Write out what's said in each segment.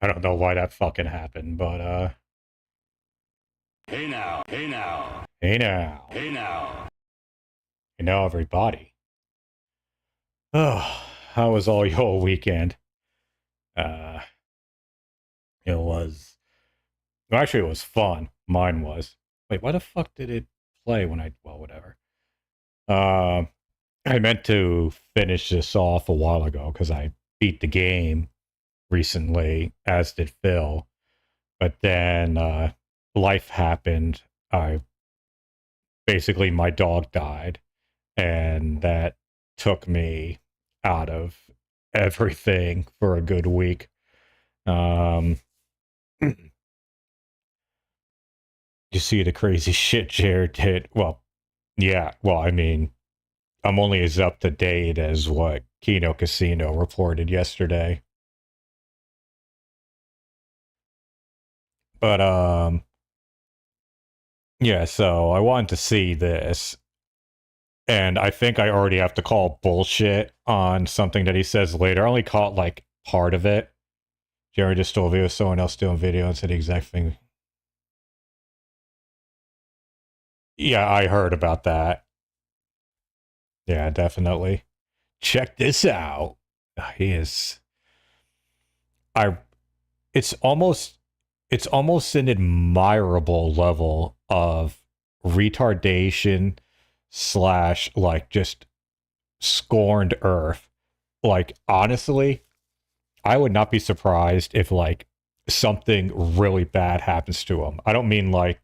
I don't know why that fucking happened, but Hey now, hey now, hey now, hey now. hey now, everybody. Oh, how was all your weekend? Uh, it was well, actually it was fun. Mine was. Wait, why the fuck did it play when I? Well, whatever. Um, I meant to finish this off a while ago because I beat the game recently, as did Phil. But then life happened. I basically my dog died, and that took me out of everything for a good week. You see the crazy shit Jared did. Well, yeah. Well, I mean, I'm only as up to date as what Kino Casino reported yesterday. But yeah. So I wanted to see this, and I think I already have to call bullshit on something that he says later. I only caught like part of it. Jared just stole a video of someone else doing video and said the exact thing. Yeah, I heard about that. Yeah, definitely. Check this out. He is. I. It's almost. It's almost an admirable level of retardation slash like just scorned Earth. Like honestly, I would not be surprised if like something really bad happens to him. I don't mean like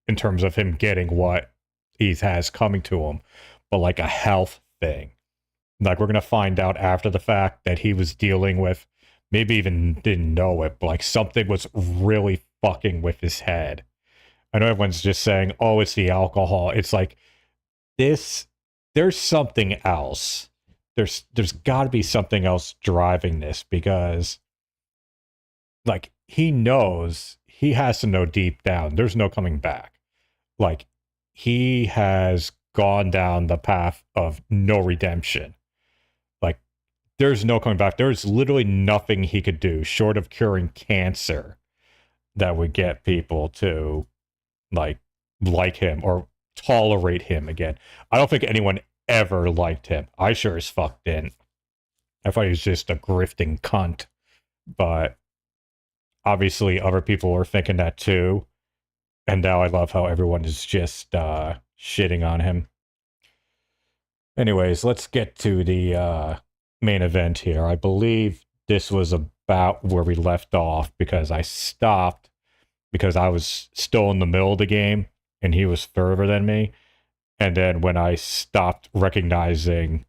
in terms of him getting what he has coming to him, but like a health thing. Like we're gonna find out after the fact that he was dealing with, maybe even didn't know it, but like something was really fucking with his head. I know everyone's just saying, "Oh, it's the alcohol." It's like this. There's something else. There's got to be something else driving this because, like, he knows he has to know deep down. There's no coming back. Like, he has gone down the path of no redemption. Like, there's no coming back. There's literally nothing he could do short of curing cancer that would get people to like him or tolerate him again. I don't think anyone ever liked him. I sure as fuck didn't. I thought he was just a grifting cunt. But obviously other people were thinking that too. And now I love how everyone is just shitting on him. Anyways, let's get to the main event here. I believe this was about where we left off because I stopped because I was still in the middle of the game and he was further than me. And then when I stopped recognizing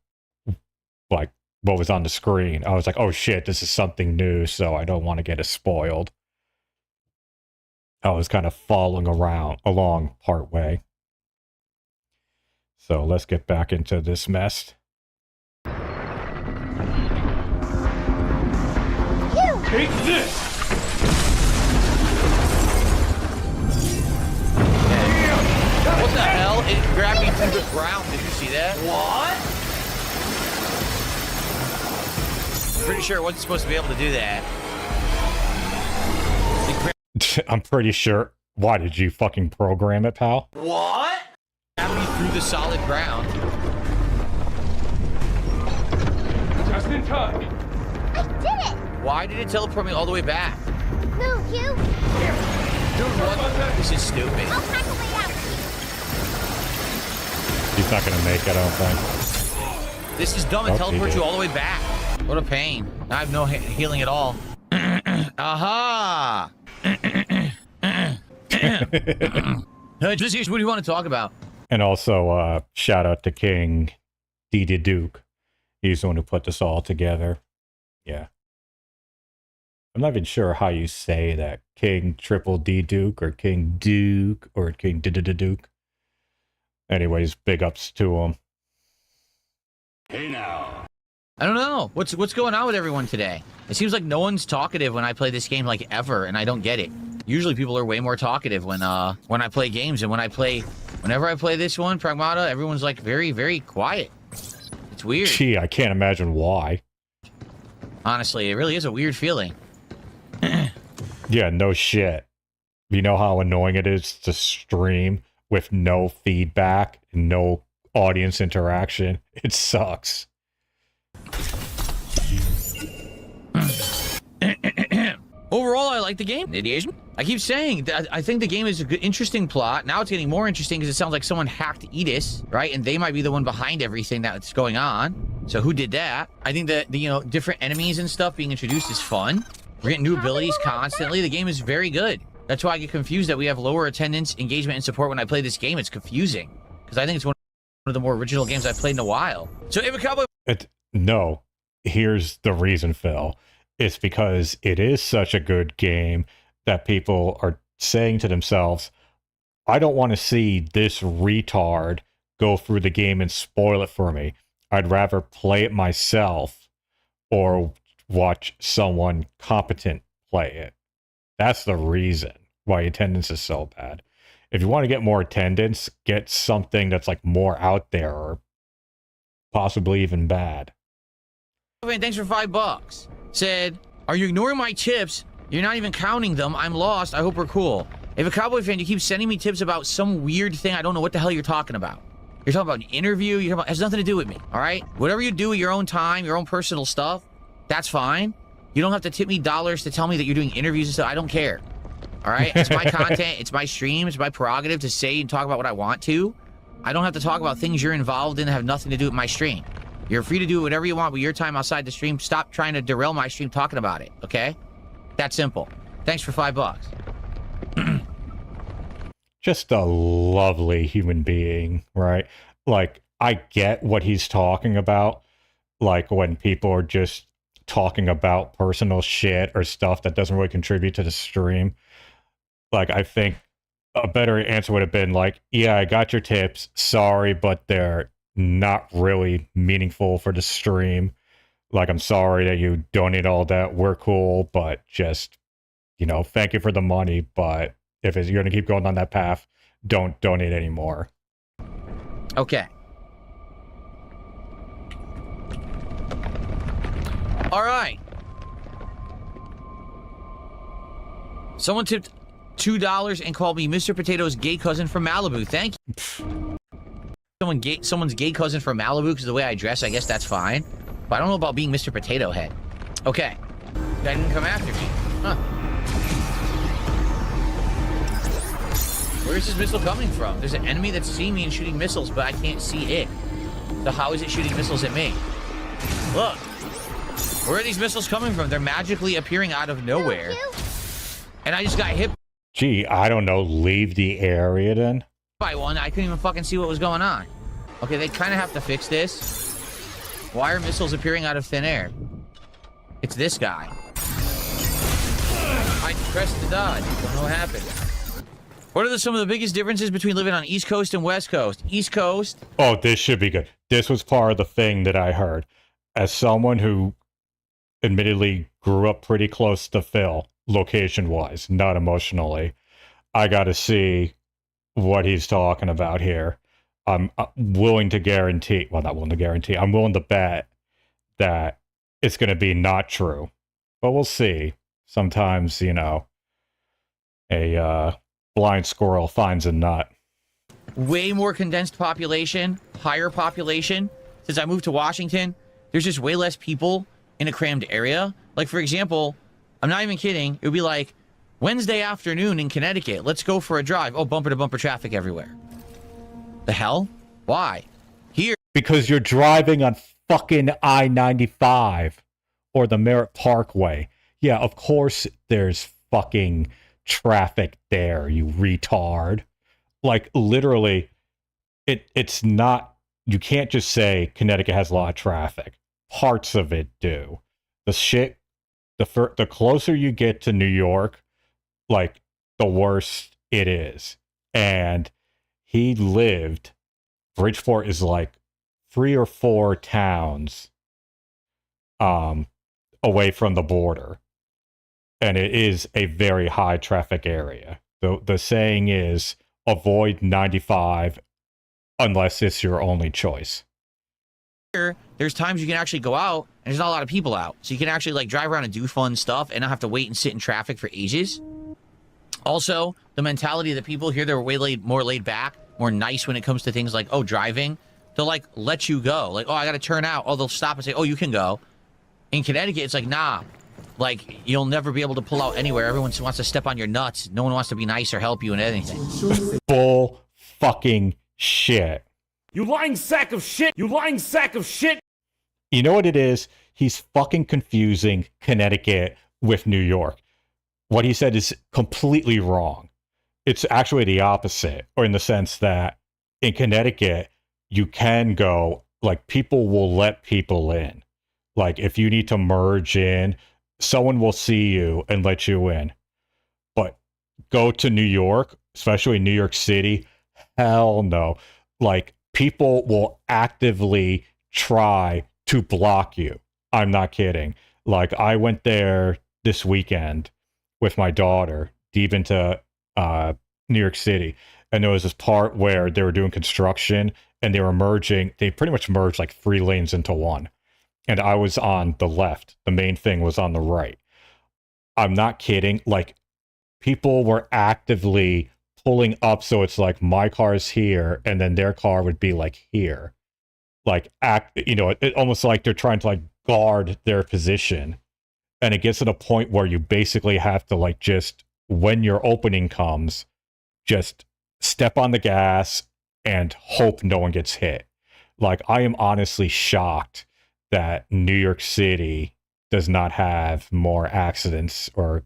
like what was on the screen, I was like, oh shit, this is something new, so I don't want to get it spoiled. I was kind of following along part way. So let's get back into this mess. Take this! What the hell? It grabbed me through the ground. Did you see that? What? I'm pretty sure it wasn't supposed to be able to do that. I'm pretty sure. Why did you fucking program it, pal? What? Grabbed me through the solid ground. Just in time. I did it! Why did it teleport me all the way back? Move, you! Dude, what? This is stupid. I'll find a way out. He's not gonna make it, I don't think. This is dumb. It teleports you all the way back. What a pain. I have no healing at all. Aha! Just what do you want to talk about? And also, shout out to King Duke. He's the one who put this all together. Yeah. I'm not even sure how you say that. King Triple D Duke or King Duke or King Duke. Anyways, big ups to him. Hey now. I don't know. What's going on with everyone today? It seems like no one's talkative when I play this game like ever, and I don't get it. Usually people are way more talkative when I play games, and whenever I play this one, Pragmata, everyone's like very, very quiet. It's weird. Gee, I can't imagine why. Honestly, it really is a weird feeling. Yeah, no shit. You know how annoying it is to stream with no feedback and no audience interaction? It sucks. Overall, I like the game. I keep saying that I think the game is a good, interesting plot. Now it's getting more interesting because it sounds like someone hacked Edis, right? And they might be the one behind everything that's going on. So who did that? I think that the, different enemies and stuff being introduced is fun. We're getting new abilities constantly. The game is very good. That's why I get confused that we have lower attendance, engagement, and support when I play this game. It's confusing because I think it's one of the more original games I've played in a while. So, Ava Cowboy. No, here's the reason, Phil. It's because it is such a good game that people are saying to themselves, I don't want to see this retard go through the game and spoil it for me. I'd rather play it myself or watch someone competent play it. That's the reason why attendance is so bad. If you want to get more attendance, get something that's like more out there or possibly even bad. Thanks for $5. Said, are you ignoring my tips? You're not even counting them. I'm lost. I hope we're cool. If a Cowboy fan, you keep sending me tips about some weird thing, I don't know what the hell you're talking about. You're talking about an interview. You're talking about, it has nothing to do with me. All right? Whatever you do with your own time, your own personal stuff, that's fine. You don't have to tip me dollars to tell me that you're doing interviews and stuff. I don't care. All right? It's my content. It's my stream. It's my prerogative to say and talk about what I want to. I don't have to talk about things you're involved in that have nothing to do with my stream. You're free to do whatever you want with your time outside the stream. Stop trying to derail my stream talking about it, okay? That simple. Thanks for $5. Just a lovely human being, right? Like, I get what he's talking about. Like, when people are just talking about personal shit or stuff that doesn't really contribute to the stream. Like, I think a better answer would have been like, yeah, I got your tips. Sorry, but they're not really meaningful for the stream. Like, I'm sorry that you donate all that. We're cool, but just, thank you for the money. But if you're going to keep going on that path, don't donate anymore. Okay. All right. Someone tipped $2 and called me Mr. Potato's gay cousin from Malibu. Thank you. Someone's gay cousin from Malibu because of the way I dress. I guess that's fine. But I don't know about being Mr. Potato Head. Okay. That didn't come after me. Huh. Where is this missile coming from? There's an enemy that's seeing me and shooting missiles, but I can't see it. So how is it shooting missiles at me? Look. Where are these missiles coming from? They're magically appearing out of nowhere. And I just got hit Gee, I don't know. Leave the area then? by one. I couldn't even fucking see what was going on. Okay, they kind of have to fix this. Why are missiles appearing out of thin air? It's this guy. I pressed the dodge. Don't know what happened. What are some of the biggest differences between living on East Coast and West Coast? East Coast. Oh, this should be good. This was part of the thing that I heard. As someone who admittedly grew up pretty close to Phil, location-wise, not emotionally, I got to see what he's talking about here. I'm willing to guarantee, well, not willing to guarantee, I'm willing to bet that it's going to be not true. But we'll see. Sometimes, a blind squirrel finds a nut. Way more condensed population, higher population. Since I moved to Washington, there's just way less people in a crammed area. Like, for example, I'm not even kidding. It would be like Wednesday afternoon in Connecticut. Let's go for a drive. Oh, bumper to bumper traffic everywhere. The hell? Why? Here. Because you're driving on fucking I-95 or the Merritt Parkway. Yeah, of course there's fucking traffic there, you retard. Like, literally, it's not, you can't just say Connecticut has a lot of traffic. Parts of it do. The closer you get to New York, like, the worse it is. And he lived, Bridgeport is like 3 or 4 towns away from the border. And it is a very high traffic area. The saying is, avoid 95 unless it's your only choice. here, there's times you can actually go out and there's not a lot of people out. So you can actually like drive around and do fun stuff and not have to wait and sit in traffic for ages. Also, the mentality of the people here, they're way more laid back, more nice when it comes to things like, oh, driving. They'll like let you go. Like, oh, I got to turn out. Oh, they'll stop and say, oh, you can go. In Connecticut, it's like, nah. Like, you'll never be able to pull out anywhere. Everyone wants to step on your nuts. No one wants to be nice or help you in anything. Bull fucking shit. You lying sack of shit! You lying sack of shit! You know what it is? He's fucking confusing Connecticut with New York. What he said is completely wrong. It's actually the opposite, or in the sense that in Connecticut, you can go, like, people will let people in. Like, if you need to merge in, someone will see you and let you in. But go to New York, especially New York City, hell no. Like, people will actively try to block you. I'm not kidding. Like, I went there this weekend with my daughter, deep into New York City, and there was this part where they were doing construction and they were merging. They pretty much merged like 3 lanes into one. And I was on the left. The main thing was on the right. I'm not kidding. Like, people were actively pulling up, so it's like my car's here and then their car would be like here. Like, it almost like they're trying to like guard their position. And it gets to the point where you basically have to like just, when your opening comes, just step on the gas and hope no one gets hit. Like, I am honestly shocked that New York City does not have more accidents or,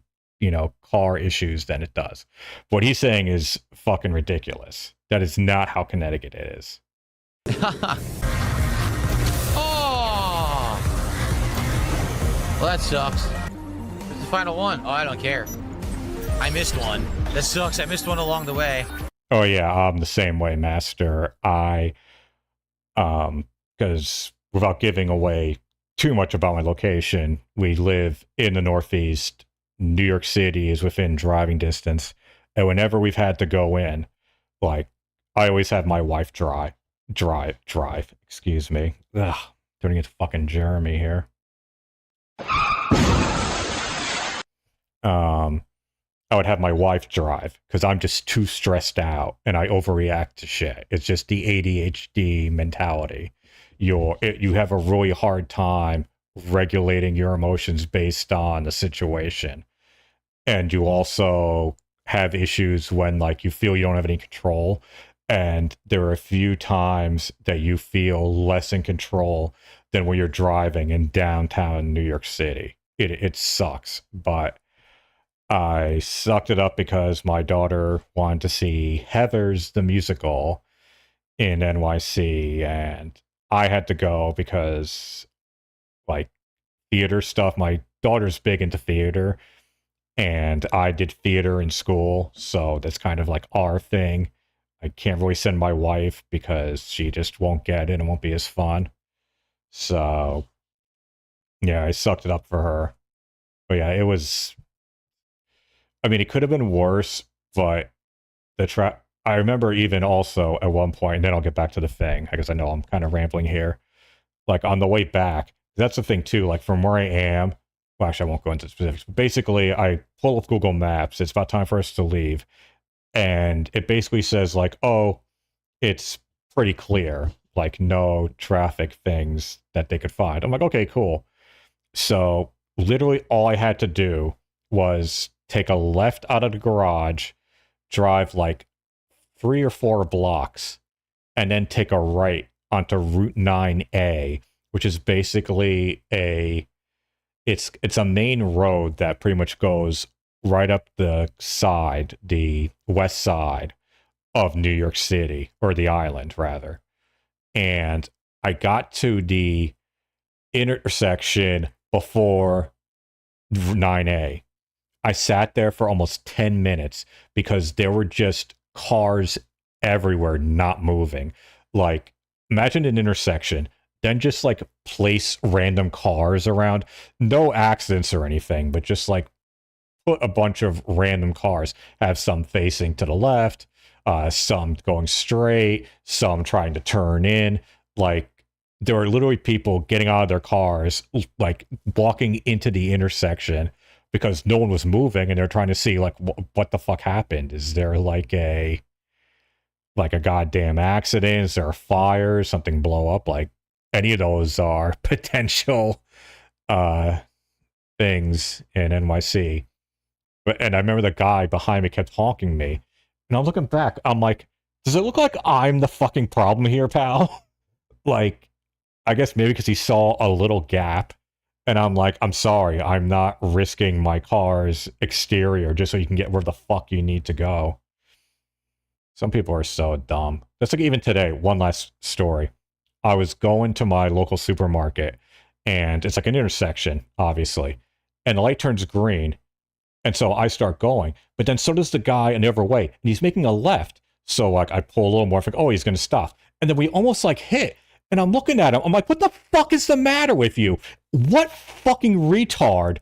car issues than it does. What he's saying is fucking ridiculous. That is not how Connecticut is. Oh! Well, that sucks. It's the final one. Oh, I don't care. I missed one. That sucks. I missed one along the way. Oh yeah, I'm the same way, Master. Because without giving away too much about my location, we live in the Northeast. New York City is within driving distance. And whenever we've had to go in, like, I always have my wife drive. Excuse me. Ugh, turning into fucking Jeremy here. I would have my wife drive because I'm just too stressed out and I overreact to shit. It's just the ADHD mentality. You have a really hard time regulating your emotions based on the situation. And you also have issues when, like, you feel you don't have any control. And there are a few times that you feel less in control than when you're driving in downtown New York City. It sucks, but I sucked it up because my daughter wanted to see Heathers the musical in NYC, and I had to go because, like, theater stuff. My daughter's big into theater, and I did theater in school, so that's kind of like our thing. I can't really send my wife because she just won't get it and won't be as fun. So, yeah, I sucked it up for her. But yeah, it was... I mean, it could have been worse, but I remember even also at one point, and then I'll get back to the thing, because I know I'm kind of rambling here. Like, on the way back, that's the thing too, like, from where I am, well, actually, I won't go into specifics, but basically, I pull up Google Maps, it's about time for us to leave, and it basically says, like, oh, it's pretty clear, like, no traffic things that they could find. I'm like, okay, cool. So, literally, all I had to do was take a left out of the garage, drive like 3 or 4 blocks, and then take a right onto Route 9A, which is basically it's a main road that pretty much goes right up the west side of New York City, or the island rather. And I got to the intersection before 9A. I sat there for almost 10 minutes because there were just cars everywhere not moving. Like, imagine an intersection, then just like place random cars around. No accidents or anything, but just like put a bunch of random cars. Have some facing to the left, some going straight, some trying to turn in. Like, there are literally people getting out of their cars, like walking into the intersection because no one was moving, and they're trying to see like what the fuck happened. Is there like a goddamn accident? Is there a fire? Something blow up? Like any of those are potential things in NYC. And I remember the guy behind me kept honking me, and I'm looking back. I'm like, does it look like I'm the fucking problem here, pal? Like, I guess maybe because he saw a little gap, and I'm like, I'm sorry, I'm not risking my car's exterior just so you can get where the fuck you need to go. Some people are so dumb. That's like even today, one last story. I was going to my local supermarket, and it's like an intersection, obviously, and the light turns green, and so I start going, but then so does the guy in the other way, and he's making a left. So like I pull a little more, like, oh, he's gonna stop, and then we almost like hit. And I'm looking at him. I'm like, what the fuck is the matter with you? What fucking retard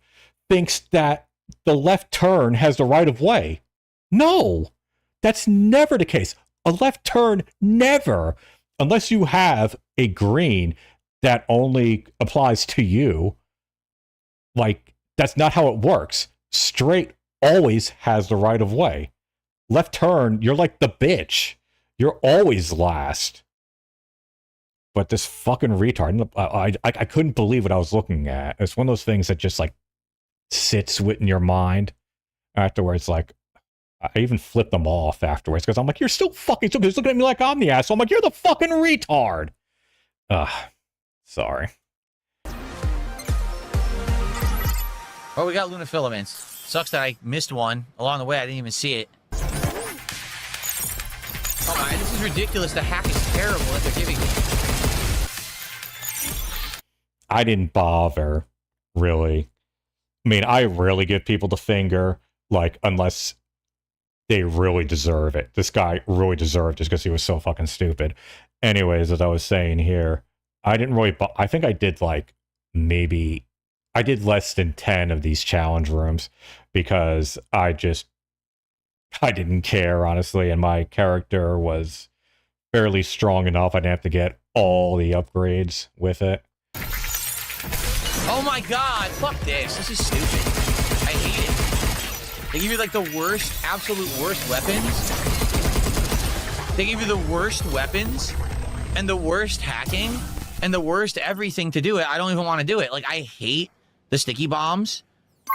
thinks that the left turn has the right of way? No, that's never the case. A left turn, never. Unless you have a green that only applies to you. Like, that's not how it works. Straight always has the right of way. Left turn, you're like the bitch. You're always last. But this fucking retard, I couldn't believe what I was looking at. It's one of those things that just like sits within your mind afterwards. Like, I even flipped them off afterwards because I'm like, you're still fucking stupid. He's looking at me like I'm the asshole. I'm like, you're the fucking retard. Sorry. Well, we got Luna filaments. Sucks that I missed one along the way. I didn't even see it. Oh my, this is ridiculous. The hack is terrible that they're giving me. I didn't bother, really. I mean, I rarely give people the finger, like, unless they really deserve it. This guy really deserved it just because he was so fucking stupid. Anyways, as I was saying here, I didn't really, I think I did like, maybe, I did less than 10 of these challenge rooms because I didn't care, honestly, and my character was fairly strong enough. I didn't have to get all the upgrades with it. Oh my god, fuck this. This is stupid. I hate it. They give you like the worst, absolute worst weapons. They give you the worst weapons and the worst hacking and the worst everything to do it. I don't even want to do it. Like, I hate the sticky bombs.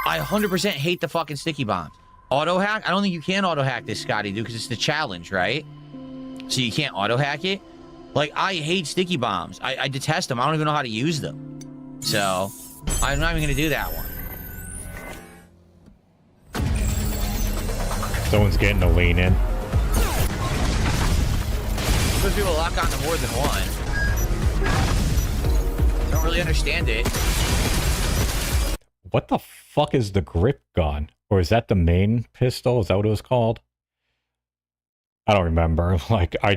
I 100% hate the fucking sticky bombs. Auto hack? I don't think you can auto hack this, Scotty, dude, because it's the challenge, right? So you can't auto hack it. Like, I hate sticky bombs. I detest them. I don't even know how to use them. So, I'm not even going to do that one. Someone's getting a lean in. Most people lock on to more than one. I don't really understand it. What the fuck is the grip gun? Or is that the main pistol? Is that what it was called? I don't remember. Like, I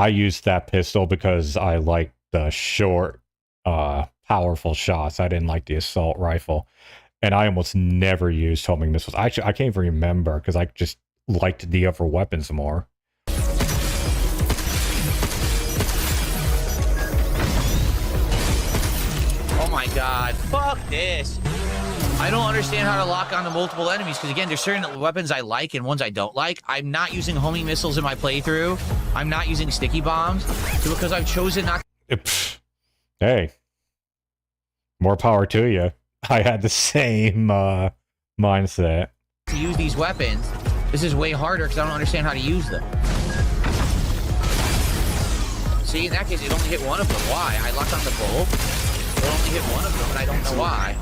used that pistol because I liked the short, powerful shots. I didn't like the assault rifle. And I almost never used homing missiles. Actually, I can't even remember because I just liked the other weapons more. Oh my god, fuck this. I don't understand how to lock on to multiple enemies because, again, there's certain weapons I like and ones I don't like. I'm not using homing missiles in my playthrough. I'm not using sticky bombs because I've chosen not. Hey, more power to you. I had the same mindset. To use these weapons. This is way harder because I don't understand how to use them. See, in that case, it only hit one of them. Why? I locked on the both. It only hit one of them, and I don't know why.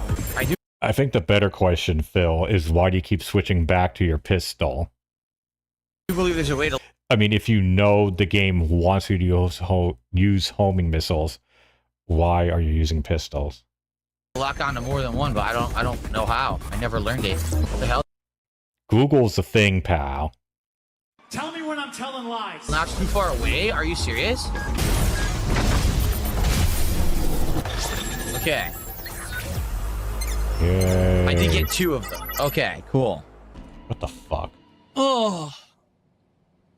I think the better question, Phil, is why do you keep switching back to your pistol? I do believe there's a way to. I mean, if you know the game wants you to use homing missiles, why are you using pistols? Lock on to more than one, but I don't know how. I never learned it. What the hell? Google's the thing, pal. Tell me when I'm telling lies. Not too far away? Are you serious? Okay. Yay. I did get 2 of them. Okay, cool. What the fuck? Oh.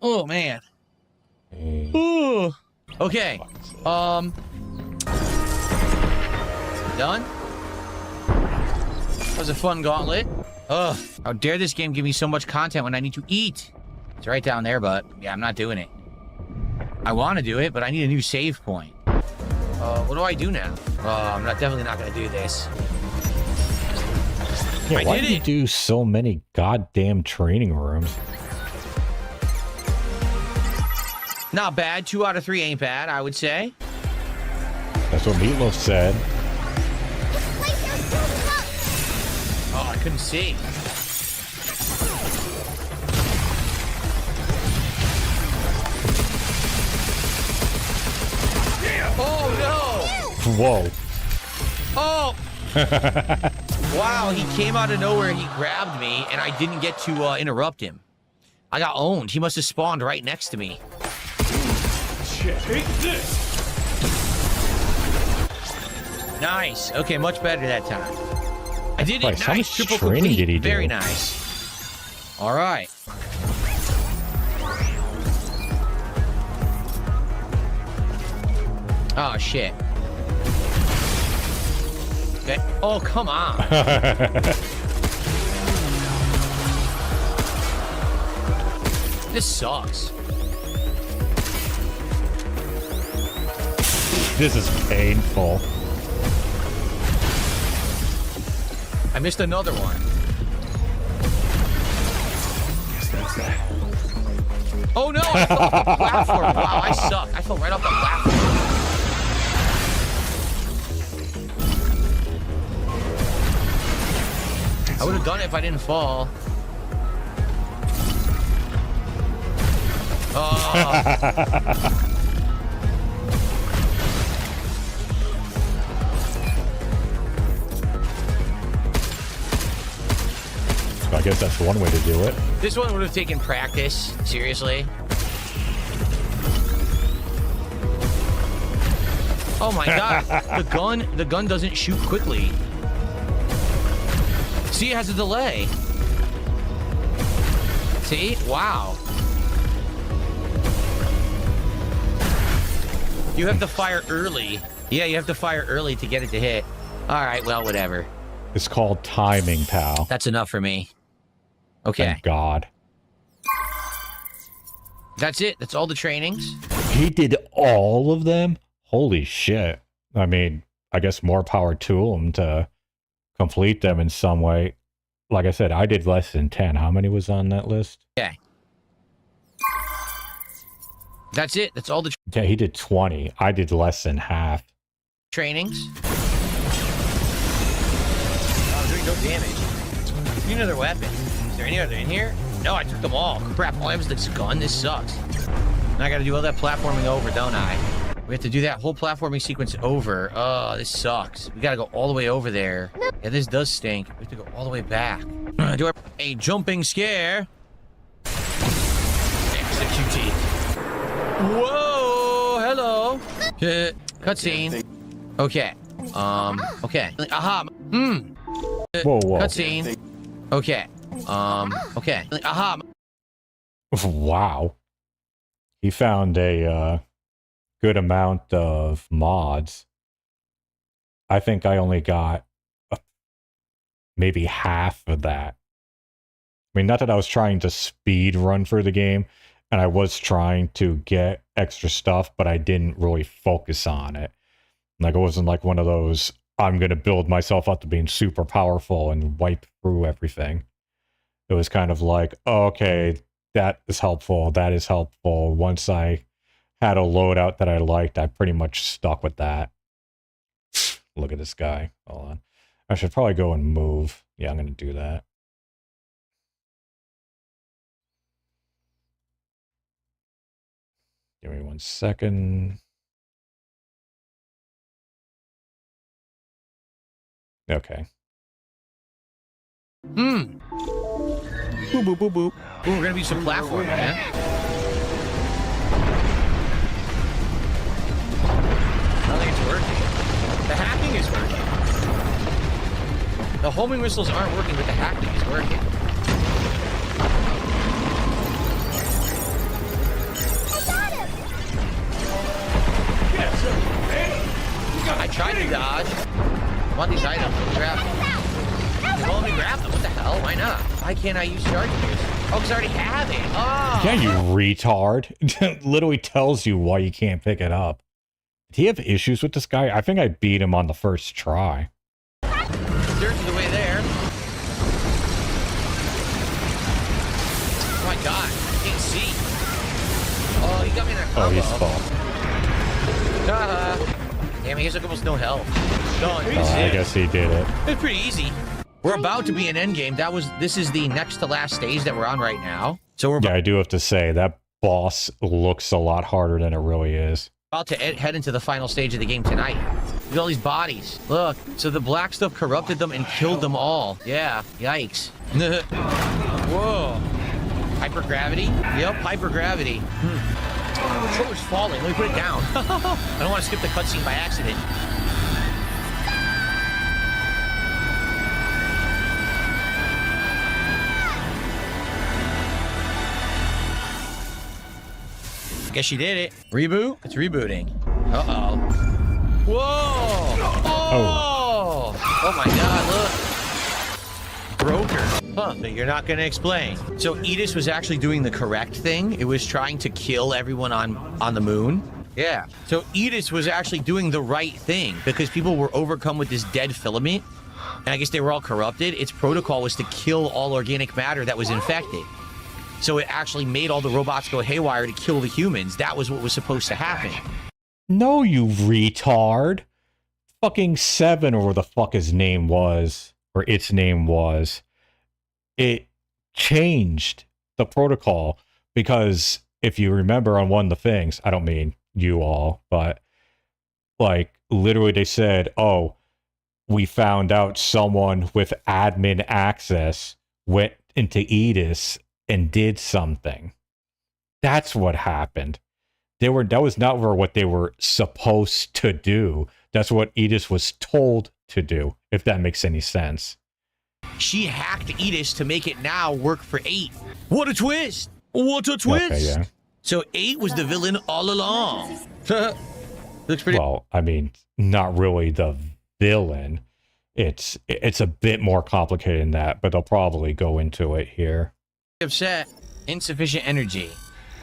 Oh, man. Hey. Ooh. Okay. Done? That was a fun gauntlet. Ugh. How dare this game give me so much content when I need to eat? It's right down there, but yeah, I'm not doing it. I want to do it, but I need a new save point. What do I do now? I'm definitely not going to do this. Yeah, I why did do you it. do so many goddamn training rooms? Not bad. 2 out of 3 ain't bad, I would say. That's what Meatloaf said. This place has building up. Oh, I couldn't see. Oh, no. Whoa. Oh. Wow, he came out of nowhere. He grabbed me, and I didn't get to interrupt him. I got owned. He must have spawned right next to me. Take this. Nice. Okay, much better that time. I did it. Christ, how Nice. much Triple training complete. did he do? Very nice. All right. Oh, shit. Okay. Oh, come on. This sucks. This is painful. I missed another one. Oh no! I fell off the platform. Wow, I suck. I fell right off the platform. I would have done it if I didn't fall. Oh. I guess that's one way to do it. This one would have taken practice. Seriously. Oh my god. The gun doesn't shoot quickly. See, it has a delay. See? Wow. You have to fire early. Yeah, you have to fire early to get it to hit. All right, well, whatever. It's called timing, pal. That's enough for me. Okay. Thank God. That's it. That's all the trainings. He did all of them? Holy shit. I mean, I guess more power to him to complete them in some way. Like I said, I did less than 10. How many was on that list? Okay. That's it. That's all the Yeah, he did 20. I did less than half. trainings. Oh, I'm doing no damage. Need another weapon. Is there any other in here? No, I took them all. Crap, all I have is this gun. This sucks. Now I gotta do all that platforming over, don't I? We have to do that whole platforming sequence over. Oh, this sucks. We gotta go all the way over there. Yeah, this does stink. We have to go all the way back. Do a jumping scare. Execute. Whoa, hello. Cutscene. Okay. Okay. Aha. Whoa, whoa. Cutscene. Okay. Okay. Aha. Wow. He found a good amount of mods. I think I only got maybe half of that. I mean, not that I was trying to speed run through the game, and I was trying to get extra stuff, but I didn't really focus on it. Like, it wasn't like one of those, I'm going to build myself up to being super powerful and wipe through everything. It was kind of like, oh, okay, that is helpful. That is helpful. Once I had a loadout that I liked, I pretty much stuck with that. Look at this guy. Hold on. I should probably go and move. Yeah, I'm going to do that. Give me 1 second. Okay. Boop, boop, boop, boop. Ooh, we're gonna be some platforming, man. I don't think it's working. The hacking is working. The homing whistles aren't working, but the hacking is working. I got him! I tried to dodge. I want these items. Let me grab them. Well, let me grab them. What the hell? Why not? Why can't I use charge gears? Oh, because I already have it. Oh. Yeah, you retard. Literally tells you why you can't pick it up. Did he have issues with this guy? I think I beat him on the first try. There's the way there. Oh my god, I can't see. Oh, he got me in that combo. Oh, he's fucked. Damn, he has like almost no health. Done. Oh, I guess he did it. It's pretty easy. We're about to be an endgame. This is the next to last stage that we're on right now. So we're Yeah, I do have to say, that boss looks a lot harder than it really is. about to head into the final stage of the game tonight. Look at all these bodies. Look, so the black stuff corrupted them and killed them all. Yeah, yikes. Whoa. Hypergravity? Yep, hypergravity. The controller's falling. Let me put it down. I don't want to skip the cutscene by accident. Guess she did it. Reboot? It's rebooting. Uh-oh. Whoa! Oh! Oh my god, look. Broke her. Huh, so you're not gonna explain. So Edis was actually doing the correct thing. It was trying to kill everyone on the moon. Yeah. So Edis was actually doing the right thing because people were overcome with this dead filament. And I guess they were all corrupted. Its protocol was to kill all organic matter that was infected. So it actually made all the robots go haywire to kill the humans. That was what was supposed to happen. No, you retard. Fucking 7 or what the fuck his name was, or its name was. It changed the protocol because if you remember on one of the things, I don't mean you all, but like literally they said, oh, we found out someone with admin access went into Edis and did something. That's what happened. That was not what they were supposed to do. That's what Edis was told to do, if that makes any sense. She hacked Edis to make it now work for 8. What a twist! What a twist! Okay, yeah. So 8 was the villain all along. Looks pretty Well, I mean, not really the villain. It's a bit more complicated than that, but they'll probably go into it here. upset. Insufficient energy.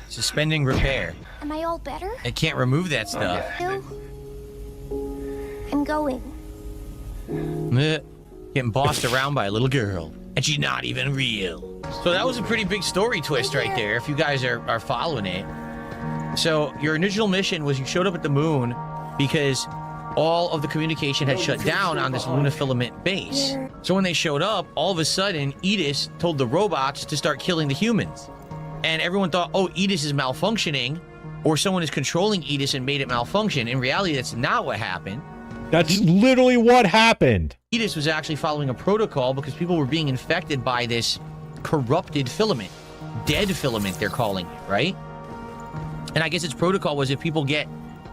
Suspending repair. Am I all better? It can't remove that stuff. No. I'm going. Getting bossed around by a little girl. And she's not even real. So that was a pretty big story twist right there, if you guys are following it. So your initial mission was you showed up at the moon because all of the communication had shut down on this lunafilament base. So when they showed up, all of a sudden, Edis told the robots to start killing the humans. And everyone thought, oh, Edis is malfunctioning, or someone is controlling Edis and made it malfunction. In reality, that's not what happened. That's literally what happened. Edis was actually following a protocol because people were being infected by this corrupted filament. Dead filament, they're calling it, right? And I guess its protocol was if people get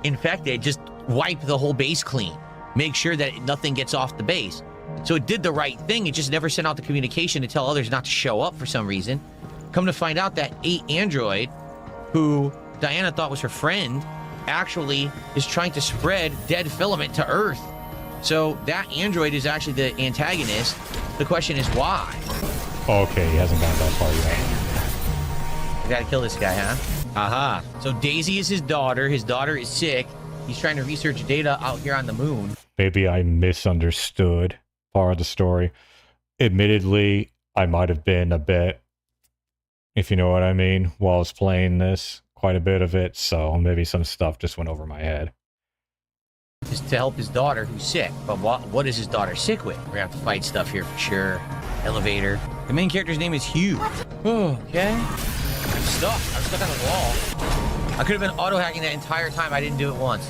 infected, just wipe the whole base clean. Make sure that nothing gets off the base. So it did the right thing. It just never sent out the communication to tell others not to show up for some reason. Come to find out that 8 android, who Diana thought was her friend, actually is trying to spread dead filament to Earth. So that android is actually the antagonist. The question is why? Okay, he hasn't gotten that far yet. We gotta kill this guy, huh? Aha. So Daisy is his daughter. His daughter is sick. He's trying to research data out here on the moon. Maybe I misunderstood part of the story. Admittedly, I might have been a bit, if you know what I mean, while I was playing this, quite a bit of it, so maybe some stuff just went over my head. Just to help his daughter who's sick. But what is his daughter sick with? We're gonna have to fight stuff here for sure. Elevator. The main character's name is Hugh. Okay. I'm stuck. I'm stuck on the wall. I could have been auto-hacking that entire time. I didn't do it once.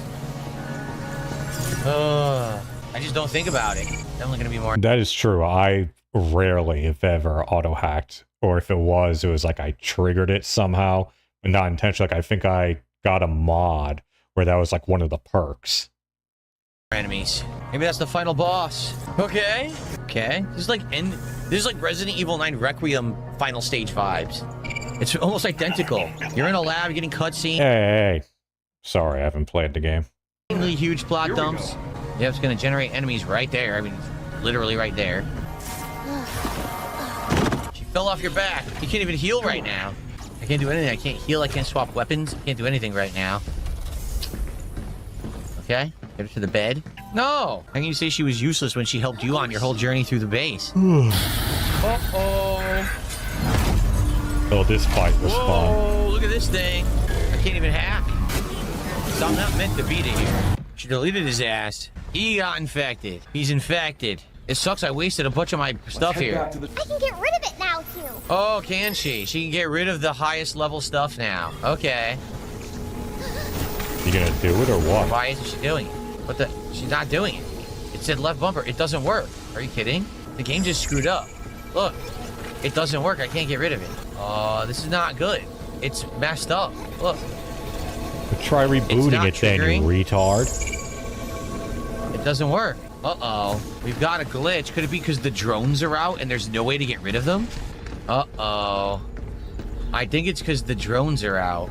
I just don't think about it. Definitely gonna be more. That is true. I rarely, if ever, auto-hacked. Or if it was like I triggered it somehow. But not intentionally. Like I think I got a mod where that was like one of the perks. Enemies. Maybe that's the final boss. Okay. Okay. This is like Resident Evil 9 Requiem final stage vibes. It's almost identical. You're in a lab, you're getting cutscene. Hey. Sorry, I haven't played the game. Really huge plot dumps. Yeah, it's going to generate enemies right there. I mean, literally right there. She fell off your back. You can't even heal right now. I can't do anything. I can't heal. I can't swap weapons. I can't do anything right now. Okay, get her to the bed. No! How can you say she was useless when she helped you on your whole journey through the base? Uh-oh. Oh, this fight was fun. Whoa, look at this thing. I can't even hack. So I'm not meant to beat it here. She deleted his ass. He got infected. He's infected. It sucks I wasted a bunch of my stuff here. I can get rid of it now, too. Oh, can she? She can get rid of the highest level stuff now. Okay. You gonna do it or what? Why isn't she doing it? What the? She's not doing it. It said left bumper. It doesn't work. Are you kidding? The game just screwed up. Look. It doesn't work. I can't get rid of it. Oh, this is not good. It's messed up. Look. Try rebooting it then, you retard. It doesn't work. Uh-oh. We've got a glitch. Could it be because the drones are out and there's no way to get rid of them? Uh-oh. I think it's because the drones are out.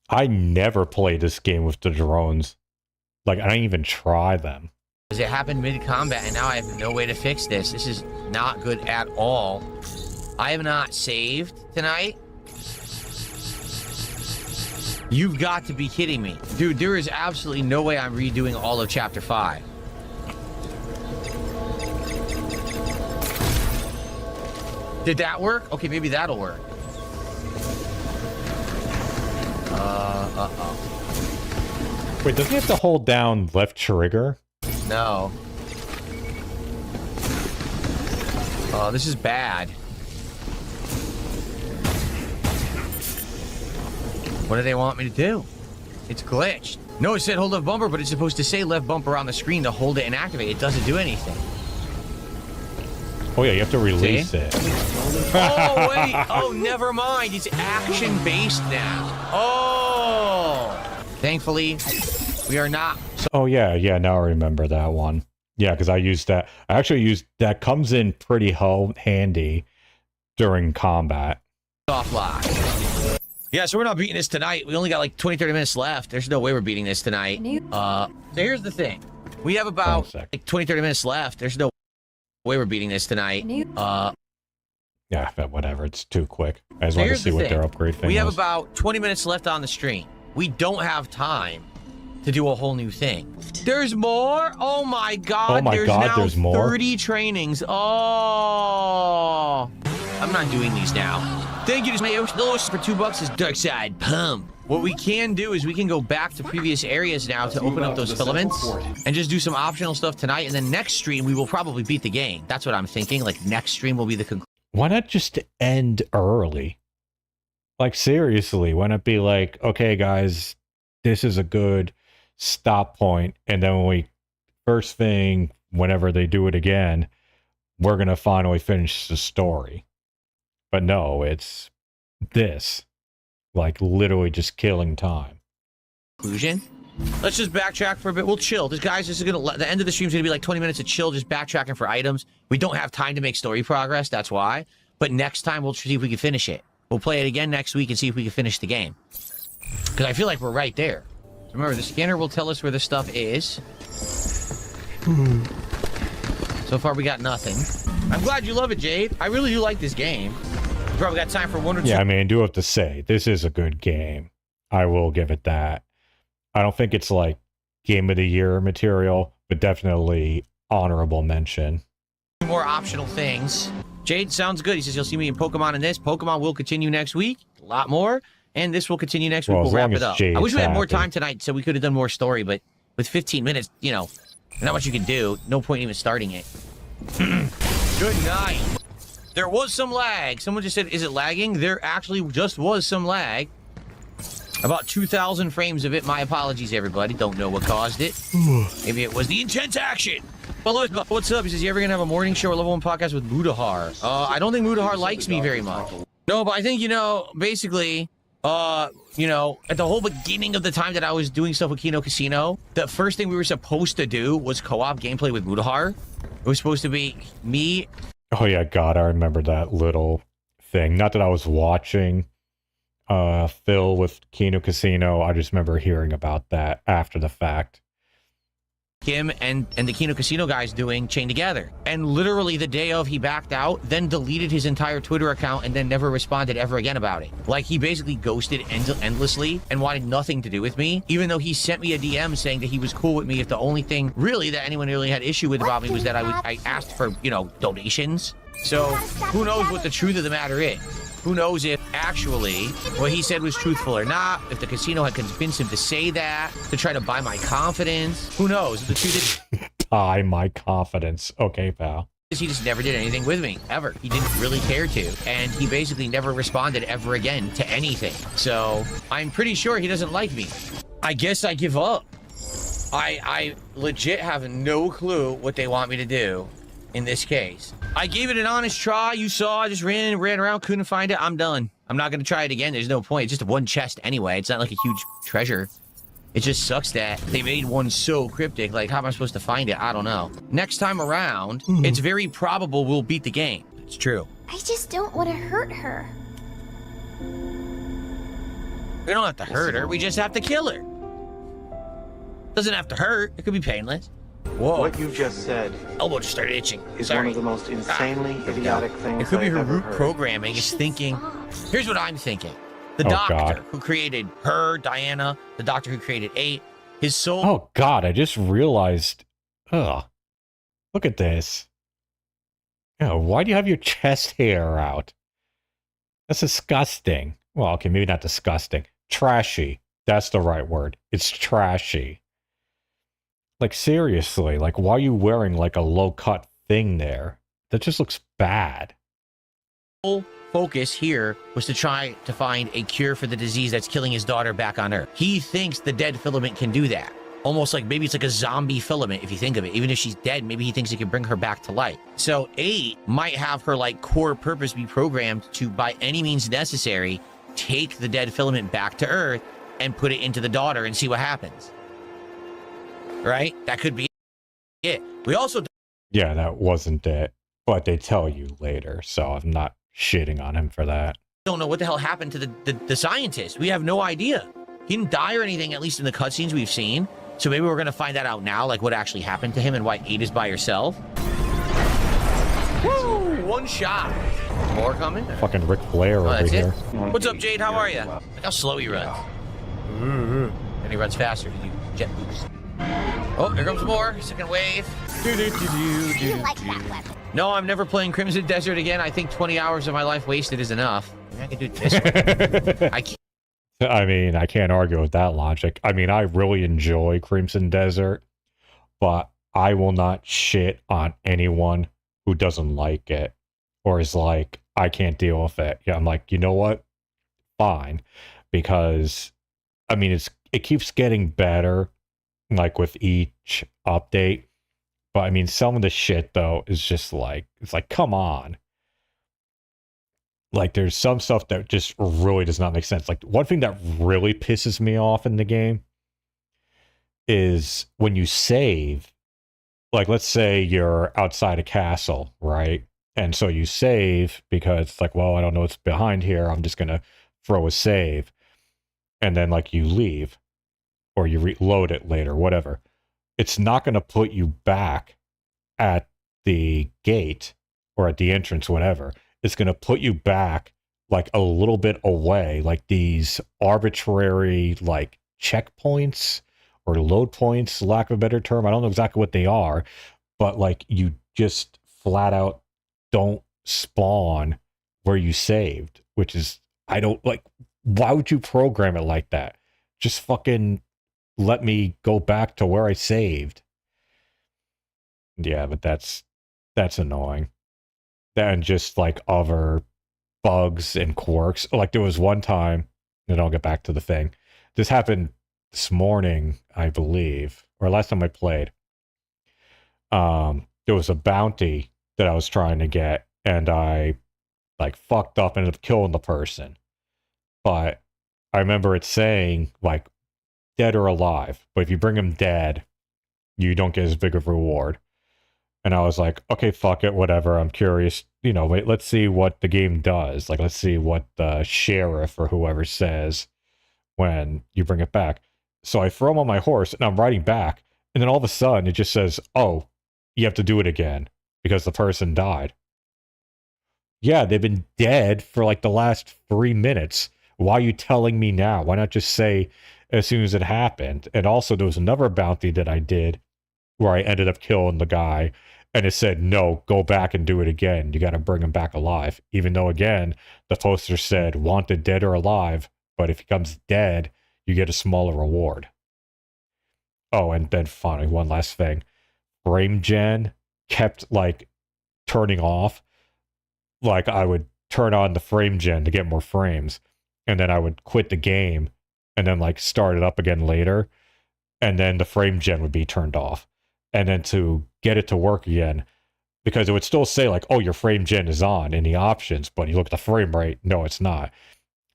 I never played this game with the drones. Like, I didn't even try them. Because it happened mid-combat and now I have no way to fix this. This is not good at all. I have not saved tonight. You've got to be kidding me. Dude, there is absolutely no way I'm redoing all of Chapter 5. Did that work? Okay, maybe that'll work. Uh-oh. Wait, doesn't he have to hold down left trigger? No. Oh, this is bad. What do they want me to do? It's glitched. No, it said hold left bumper, but it's supposed to say left bumper on the screen to hold it and activate. It doesn't do anything. Oh yeah, you have to release it. Oh, wait. Oh, never mind. It's action-based now. Oh. Thankfully, we are not... Oh yeah, now I remember that one. Yeah, because I used that. I actually used that. Comes in pretty handy during combat. Soft lock. Yeah, so we're not beating this tonight. We only got like 20, 30 minutes left. There's no way we're beating this tonight. So here's the thing. We have about like 20, 30 minutes left. There's no way we're beating this tonight. Yeah, but whatever. It's too quick. I just want to see what their upgrade thing is. We have about 20 minutes left on the stream. We don't have time to do a whole new thing. There's more? Oh my god. Oh my god, there's more? 30 trainings. Oh. I'm not doing these now. Thank you to my lowest for $2 is Dark Side Pump. What we can do is we can go back to previous areas now to open up those filaments and just do some optional stuff tonight. And then next stream, we will probably beat the game. That's what I'm thinking. Like next stream will be the conclusion. Why not just end early? Like seriously, why not be like, okay guys, this is a good stop point. And then when we, first thing, whenever they do it again, we're going to finally finish the story. But no, it's this. Like, literally just killing time. Conclusion? Let's just backtrack for a bit. We'll chill. This guy's just gonna... The end of the stream's gonna be like 20 minutes of chill, just backtracking for items. We don't have time to make story progress, that's why. But next time, we'll see if we can finish it. We'll play it again next week and see if we can finish the game. Because I feel like we're right there. So remember, the scanner will tell us where the stuff is. So far, we got nothing. I'm glad you love it, Jade. I really do like this game. We probably got time for one or two. Yeah, I mean, I do have to say, this is a good game. I will give it that. I don't think it's like Game of the Year material, but definitely honorable mention. More optional things. Jade, sounds good. He says you'll see me in Pokemon in this. Pokemon will continue next week. A lot more. And this will continue next week. We'll wrap it up. I wish we had more time tonight so we could have done more story, but with 15 minutes, you know, not much you can do. No point even starting it. Good night. There was some lag. Someone just said, is it lagging? There actually just was some lag. About 2,000 frames of it. My apologies, everybody. Don't know what caused it. Maybe it was the intense action. Well, what's up? He says, you ever gonna have a morning show or level 1 podcast with Mudahar? I don't think Mudahar likes me very much. No, but I think, you know, basically, you know, at the whole beginning of the time that I was doing stuff with Kino Casino, the first thing we were supposed to do was co-op gameplay with Mudahar. It was supposed to be me. Oh yeah, God, I remember that little thing. Not that I was watching Phil with Kino Casino. I just remember hearing about that after the fact. him and the Kino Casino guys doing chained together. And literally the day of, he backed out, then deleted his entire Twitter account and then never responded ever again about it. Like, he basically ghosted endlessly and wanted nothing to do with me, even though he sent me a DM saying that he was cool with me if the only thing really that anyone really had issue with about me was that I asked for, you know, donations. So who knows what the truth of the matter is? Who knows if actually what he said was truthful or not, if the casino had convinced him to say that, to try to buy my confidence. Who knows? The truth is, Buy my confidence. Okay, pal. he just never did anything with me, ever. He didn't really care to, and he basically never responded ever again to anything. So I'm pretty sure he doesn't like me. I guess I give up. I legit have no clue what they want me to do in this case. I gave it an honest try. You saw, I just ran around, couldn't find it. I'm done. I'm not going to try it again. There's no point. It's just one chest anyway. It's not like a huge treasure. It just sucks that they made one so cryptic. Like, how am I supposed to find it? I don't know. Next time around, it's very probable we'll beat the game. It's true. I just don't want to hurt her. We don't have to hurt her. We just have to kill her. Doesn't have to hurt. It could be painless. Whoa. What you just said Elbow just started itching. is Sorry. one of the most insanely idiotic things It could be I've her ever root heard. programming is thinking. Here's what I'm thinking. The Oh, doctor God. who created her, Diana, the doctor who created 8, his soul. Oh, God, I just realized. Ugh. Look at this. Oh, why do you have your chest hair out? That's disgusting. Well, okay, maybe not disgusting. Trashy. That's the right word. It's trashy. Like, seriously, like, why are you wearing, like, a low-cut thing there? That just looks bad. Focus here was to try to find a cure for the disease that's killing his daughter back on Earth. He thinks the dead filament can do that. Almost like maybe it's like a zombie filament if you think of it. Even if she's dead, maybe he thinks he can bring her back to life. So 8 might have her like core purpose be programmed to, by any means necessary, take the dead filament back to Earth and put it into the daughter and see what happens. Right? That could be it. We also Yeah, that wasn't it. But they tell you later, so I'm not shitting on him for that. don't know what the hell happened to the scientist. We have no idea. He didn't die or anything, at least in the cutscenes we've seen. So maybe we're going to find that out now, like what actually happened to him and why 8 is by herself. Woo! One shot. More coming? Fucking Ric Flair over That's here. it? What's up, Jade? How are you? Look how slow he runs. And he runs faster. You jet boost. Oh, here comes more. Second wave. I do like that weapon. No, I'm never playing Crimson Desert again. I think 20 hours of my life wasted is enough. Maybe I can do this one. I can't. I mean, I can't argue with that logic. I mean, I really enjoy Crimson Desert, but I will not shit on anyone who doesn't like it or is like, I can't deal with it. Yeah, I'm like, you know what? Fine. Because, I mean, it keeps getting better, like with each update. But I mean, some of the shit, though, is just like, it's like, come on. Like, there's some stuff that just really does not make sense. Like, one thing that really pisses me off in the game is when you save, like, let's say you're outside a castle, right? And so you save because it's like, well, I don't know what's behind here. I'm just going to throw a save. And then, like, you leave or you reload it later, whatever. It's not going to put you back at the gate or at the entrance, whatever. It's going to put you back like a little bit away, like these arbitrary like checkpoints or load points, lack of a better term. I don't know exactly what they are, but like you just flat out don't spawn where you saved, which is, I don't like, why would you program it like that? Just fucking let me go back to where I saved. Yeah, but that's annoying. And just like other bugs and quirks. Like there was one time, and I'll get back to the thing. This happened this morning, I believe, or last time I played. There was a bounty that I was trying to get, and I like fucked up and ended up killing the person. But I remember it saying like dead or alive. But if you bring him dead, you don't get as big of a reward. And I was like, okay, fuck it, whatever. I'm curious, you know, wait, let's see what the game does. Like, let's see what the sheriff or whoever says when you bring it back. So I throw him on my horse and I'm riding back And then all of a sudden, it just says, oh, you have to do it again because the person died. Yeah, they've been dead for like the last 3 minutes. Why are you telling me now? Why not just say as soon as it happened? And also, there was another bounty that I did where I ended up killing the guy, and it said, no, go back and do it again. You got to bring him back alive. Even though, again, the poster said, wanted dead or alive, but if he comes dead, you get a smaller reward. Oh, and then finally, one last thing. Frame gen kept, like, turning off. Like, I would turn on the frame gen to get more frames, and then I would quit the game, and then, like, start it up again later, and then the frame gen would be turned off. And then to get it to work again, because it would still say, like, oh, your frame gen is on in the options, but you look at the frame rate, no, it's not.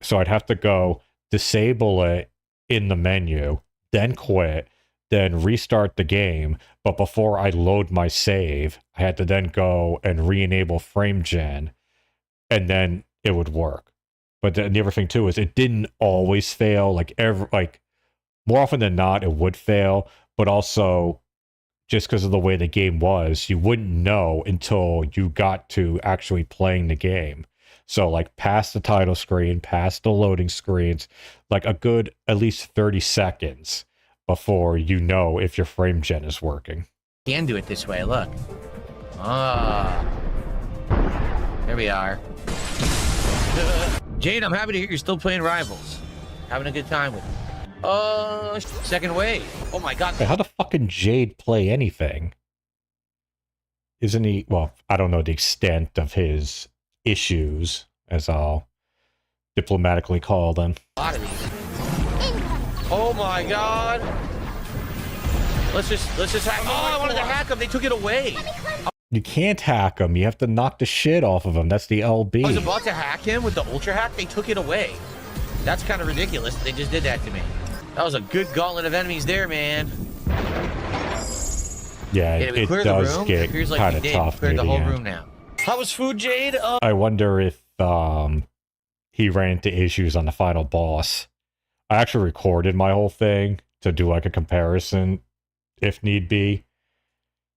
So I'd have to go disable it in the menu, then quit, then restart the game. But before I load my save, I had to then go and re-enable frame gen, and then it would work. But the other thing too is it didn't always fail. Like more often than not, it would fail. But also, just because of the way the game was, you wouldn't know until you got to actually playing the game. So like past the title screen, past the loading screens, like a good at least 30 seconds before you know if your frame gen is working. Can do it this way, look. Ah. There we are. Jade, I'm happy to hear you're still playing Rivals. Having a good time with it. Second wave. Oh my god. Hey, how the fucking Jade play anything? Isn't he, well, I don't know the extent of his issues, as I'll diplomatically call them. A lot of these. Oh my god. Let's just hack. Oh, I wanted to hack them. They took it away. You can't hack him. You have to knock the shit off of him. That's the LB. I was about to hack him with the ultra hack. They took it away. That's kind of ridiculous. They just did that to me. That was a good gauntlet of enemies there, man. Yeah, it does get kind of tough. Cleared the whole room now. How was food, Jade? I wonder if he ran into issues on the final boss. I actually recorded my whole thing to do like a comparison, if need be.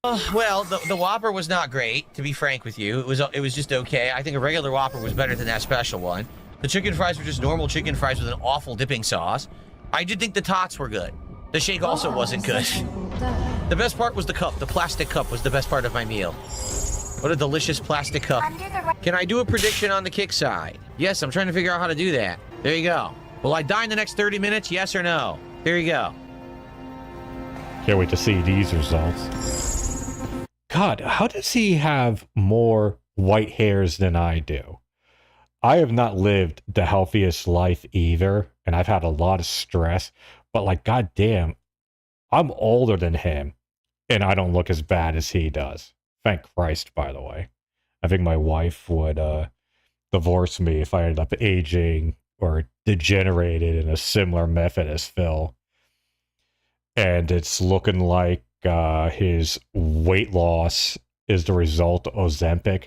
Well, the Whopper was not great, to be frank with you. It was just okay. I think a regular Whopper was better than that special one. The chicken fries were just normal chicken fries with an awful dipping sauce. I did think the tots were good. The shake also wasn't good. The best part was the cup. The plastic cup was the best part of my meal. What a delicious plastic cup. Can I do a prediction on the kick side? Yes, I'm trying to figure out how to do that. There you go. Will I die in the next 30 minutes? Yes or no? There you go. Can't wait to see these results. God, how does he have more white hairs than I do? I have not lived the healthiest life either, and I've had a lot of stress, but like, goddamn, I'm older than him, and I don't look as bad as he does. Thank Christ, by the way. I think my wife would divorce me if I ended up aging or degenerated in a similar method as Phil. And it's looking like his weight loss is the result of Ozempic,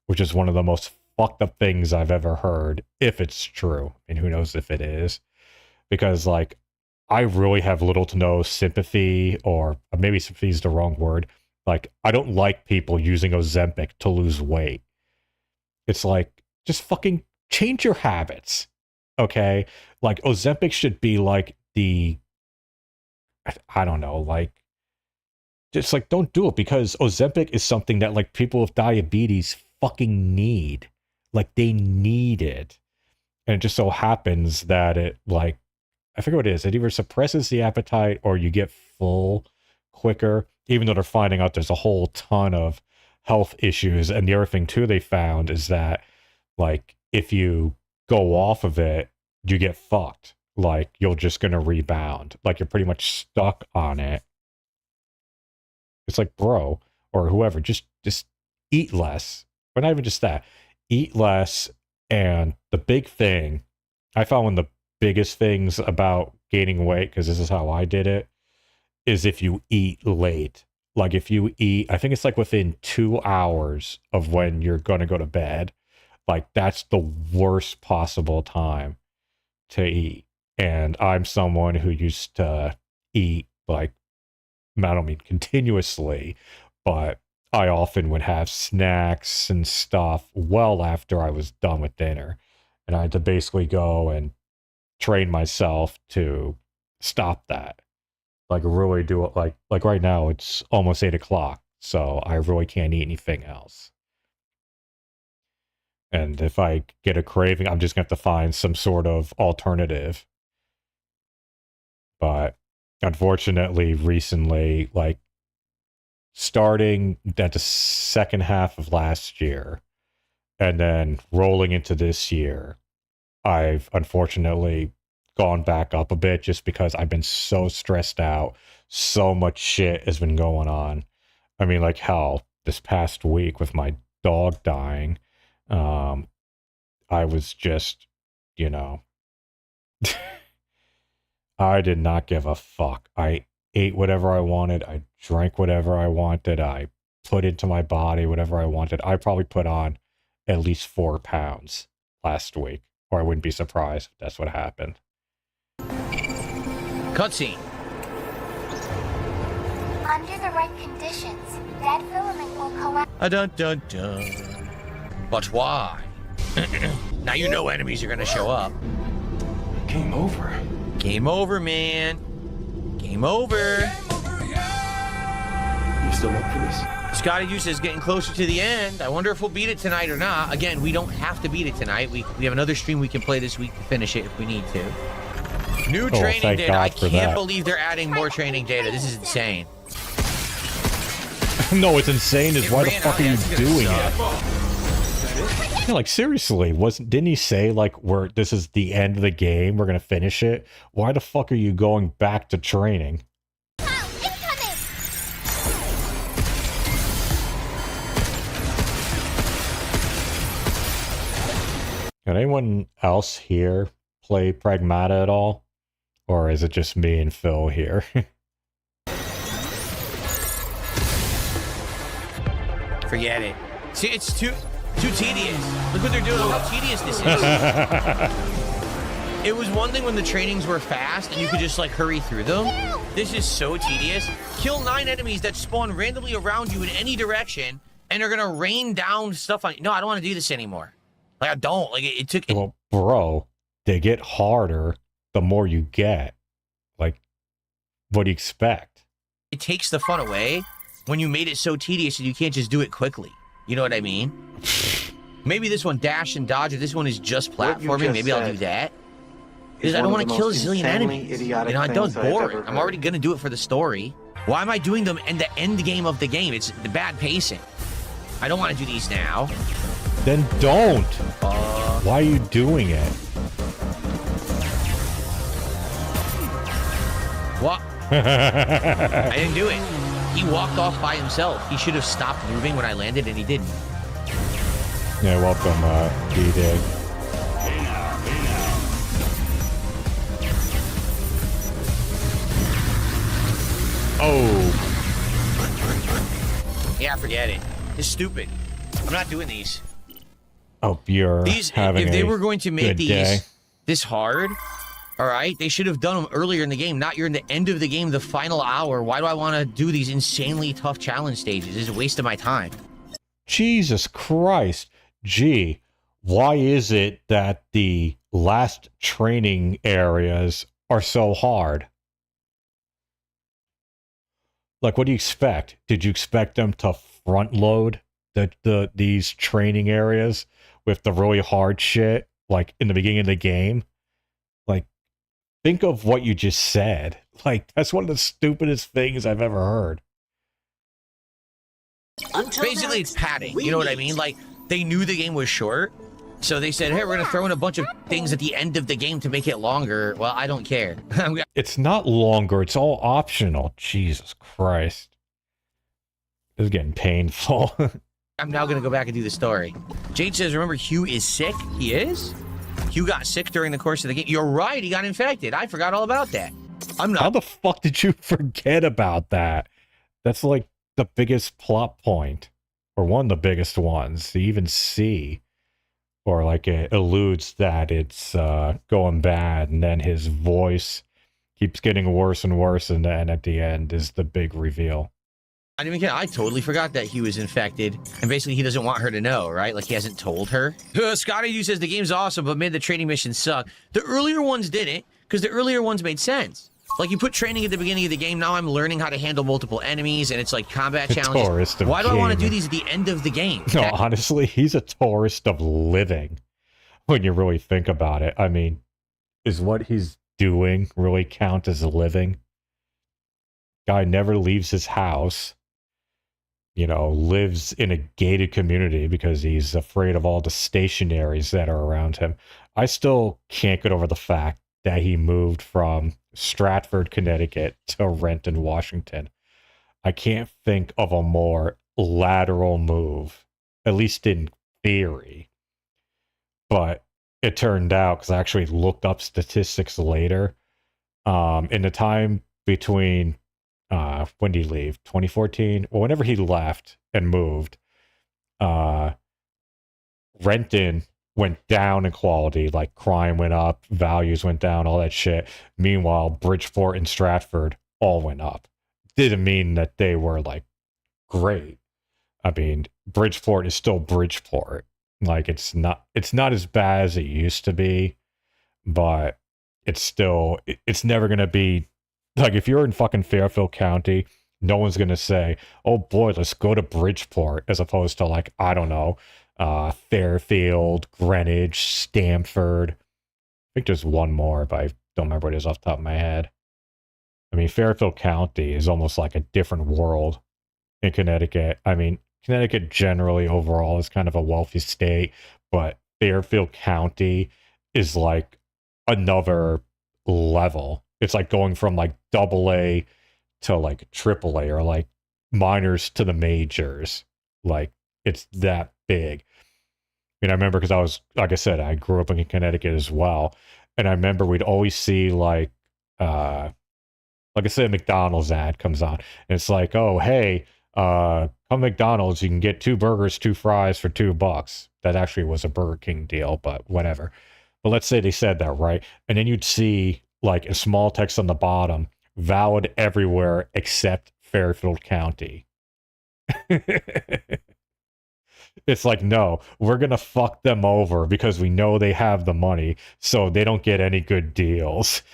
which is one of the most fucked up things I've ever heard, if it's true. And who knows if it is. Because, like, I really have little to no sympathy, or maybe sympathy is the wrong word. Like, I don't like people using Ozempic to lose weight. It's like, just fucking change your habits, okay? Like, Ozempic should be like I don't know, like, just like, don't do it, because Ozempic is something that, like, people with diabetes fucking need. Like, they need it. And it just so happens that it, like, I forget what it is. It either suppresses the appetite or you get full quicker, even though they're finding out there's a whole ton of health issues. And the other thing, too, they found is that, like, if you go off of it, you get fucked. Like, you're just going to rebound. Like, you're pretty much stuck on it. It's like, bro, or whoever, just eat less. But not even just that. Eat less. And the big thing, I found one of the biggest things about gaining weight, because this is how I did it, is if you eat late. Like, if you eat, I think it's like within 2 hours of when you're going to go to bed. Like, that's the worst possible time to eat. And I'm someone who used to eat like I don't mean continuously, but I often would have snacks and stuff well after I was done with dinner. And I had to basically go and train myself to stop that. Like really do it like right now it's almost 8 o'clock, so I really can't eat anything else. And if I get a craving, I'm just gonna have to find some sort of alternative. But unfortunately, recently, like starting at the second half of last year and then rolling into this year, I've unfortunately gone back up a bit just because I've been so stressed out. So much shit has been going on. I mean, like hell, this past week with my dog dying, I was just, you know, I did not give a fuck. I ate whatever I wanted. I drank whatever I wanted. I put into my body whatever I wanted. I probably put on at least 4 pounds last week, or I wouldn't be surprised if that's what happened. Cutscene. Under the right conditions, that filament will collapse. Dun dun dun. But why? Now you know enemies are gonna show up. Game over. Game over, man. Game over. You still up for this? Scotty Juice is getting closer to the end. I wonder if we'll beat it tonight or not. Again, we don't have to beat it tonight. We have another stream we can play this week to finish it if we need to. New training thank data. God I for can't that. believe they're adding more training data. This is insane. No, what's insane is why the ran fuck out. are Yeah, you it's gonna doing suck. it? Yeah, like seriously, didn't he say like this is the end of the game, we're gonna finish it? Why the fuck are you going back to training? Can anyone else here play Pragmata at all? Or is it just me and Phil here? Forget it. See, it's too tedious. Look what they're doing. Look how tedious this is. It was one thing when the trainings were fast and you could just like hurry through them. This is so tedious. Kill 9 enemies that spawn randomly around you in any direction and are gonna rain down stuff on you. No, I don't want to do this anymore. Like I don't. Like it took. Well, bro, they get harder the more you get. Like, what do you expect? It takes the fun away when you made it so tedious and you can't just do it quickly. You know what I mean? Maybe this one dash and dodge, or this one is just What you platforming. just Maybe I'll said do that. is Because I don't one want of to the kill a most zillion insanely enemies. idiotic You know, I don't things I've boring. ever I'm heard. already going to do it for the story. Why am I doing them in the end game of the game? It's the bad pacing. I don't want to do these now. Then don't. Why are you doing it? What? I didn't do it. He walked off by himself. He should have stopped moving when I landed, and he didn't. Yeah, welcome, D-Dig. Oh, Yeah, forget it. It's stupid. I'm not doing these. hope you're These, having if they a were going to make good these day. this hard, all right, they should have done them earlier in the game, not you're in the end of the game, the final hour. Why do I want to do these insanely tough challenge stages? It's a waste of my time. Jesus Christ. Gee, why is it that the last training areas are so hard? Like, what do you expect? Did you expect them to front load these training areas with the really hard shit, like in the beginning of the game? Like, think of what you just said. Like, that's one of the stupidest things I've ever heard. Basically, it's padding. You know what I mean? Like, they knew the game was short, so they said, hey, we're going to throw in a bunch of things at the end of the game to make it longer. Well, I don't care. It's not longer. It's all optional. Jesus Christ. This is getting painful. I'm now going to go back and do the story. Jade says, remember, Hugh is sick? He is? Hugh got sick during the course of the game. You're right. He got infected. I forgot all about that. I'm How not. the fuck did you forget about that? That's like the biggest plot point, or one of the biggest ones to even see. Or like it alludes that it's going bad, and then his voice keeps getting worse and worse, and then at the end is the big reveal. I didn't even care. I totally forgot that he was infected, and basically he doesn't want her to know, right? Like he hasn't told her. Scotty U says the game's awesome, but made the training missions suck. The earlier ones didn't, because the earlier ones made sense. Like you put training at the beginning of the game. Now I'm learning how to handle multiple enemies, and it's like combat challenges. Why do I want to do these at the end of the game? No, honestly, he's a tourist of living. When you really think about it, I mean, is what he's doing really count as living? Guy never leaves his house. You know, lives in a gated community because he's afraid of all the stationaries that are around him. I still can't get over the fact that he moved from Stratford, Connecticut to Renton, Washington. I can't think of a more lateral move, at least in theory. But it turned out, because I actually looked up statistics later, in the time between when did he leave? 2014? Well, whenever he left and moved, Renton went down in quality, like crime went up, values went down, all that shit. Meanwhile, Bridgeport and Stratford all went up. Didn't mean that they were like great. I mean, Bridgeport is still Bridgeport. Like it's not as bad as it used to be, but it's never gonna be. Like, if you're in fucking Fairfield County, no one's going to say, oh boy, let's go to Bridgeport, as opposed to, like, I don't know, Fairfield, Greenwich, Stamford. I think there's one more, but I don't remember what it is off the top of my head. I mean, Fairfield County is almost like a different world in Connecticut. I mean, Connecticut generally overall is kind of a wealthy state, but Fairfield County is like another level. It's like going from like AA to like AAA, or like minors to the majors. Like it's that big. And I remember, because I was, like I said, I grew up in Connecticut as well. And I remember we'd always see like I said, a McDonald's ad comes on. And it's like, oh, hey, come McDonald's, you can get 2 burgers, 2 fries for $2. That actually was a Burger King deal, but whatever. But let's say they said that, right? And then you'd see like a small text on the bottom, valid everywhere except Fairfield County. It's like, no, we're going to fuck them over because we know they have the money, so they don't get any good deals.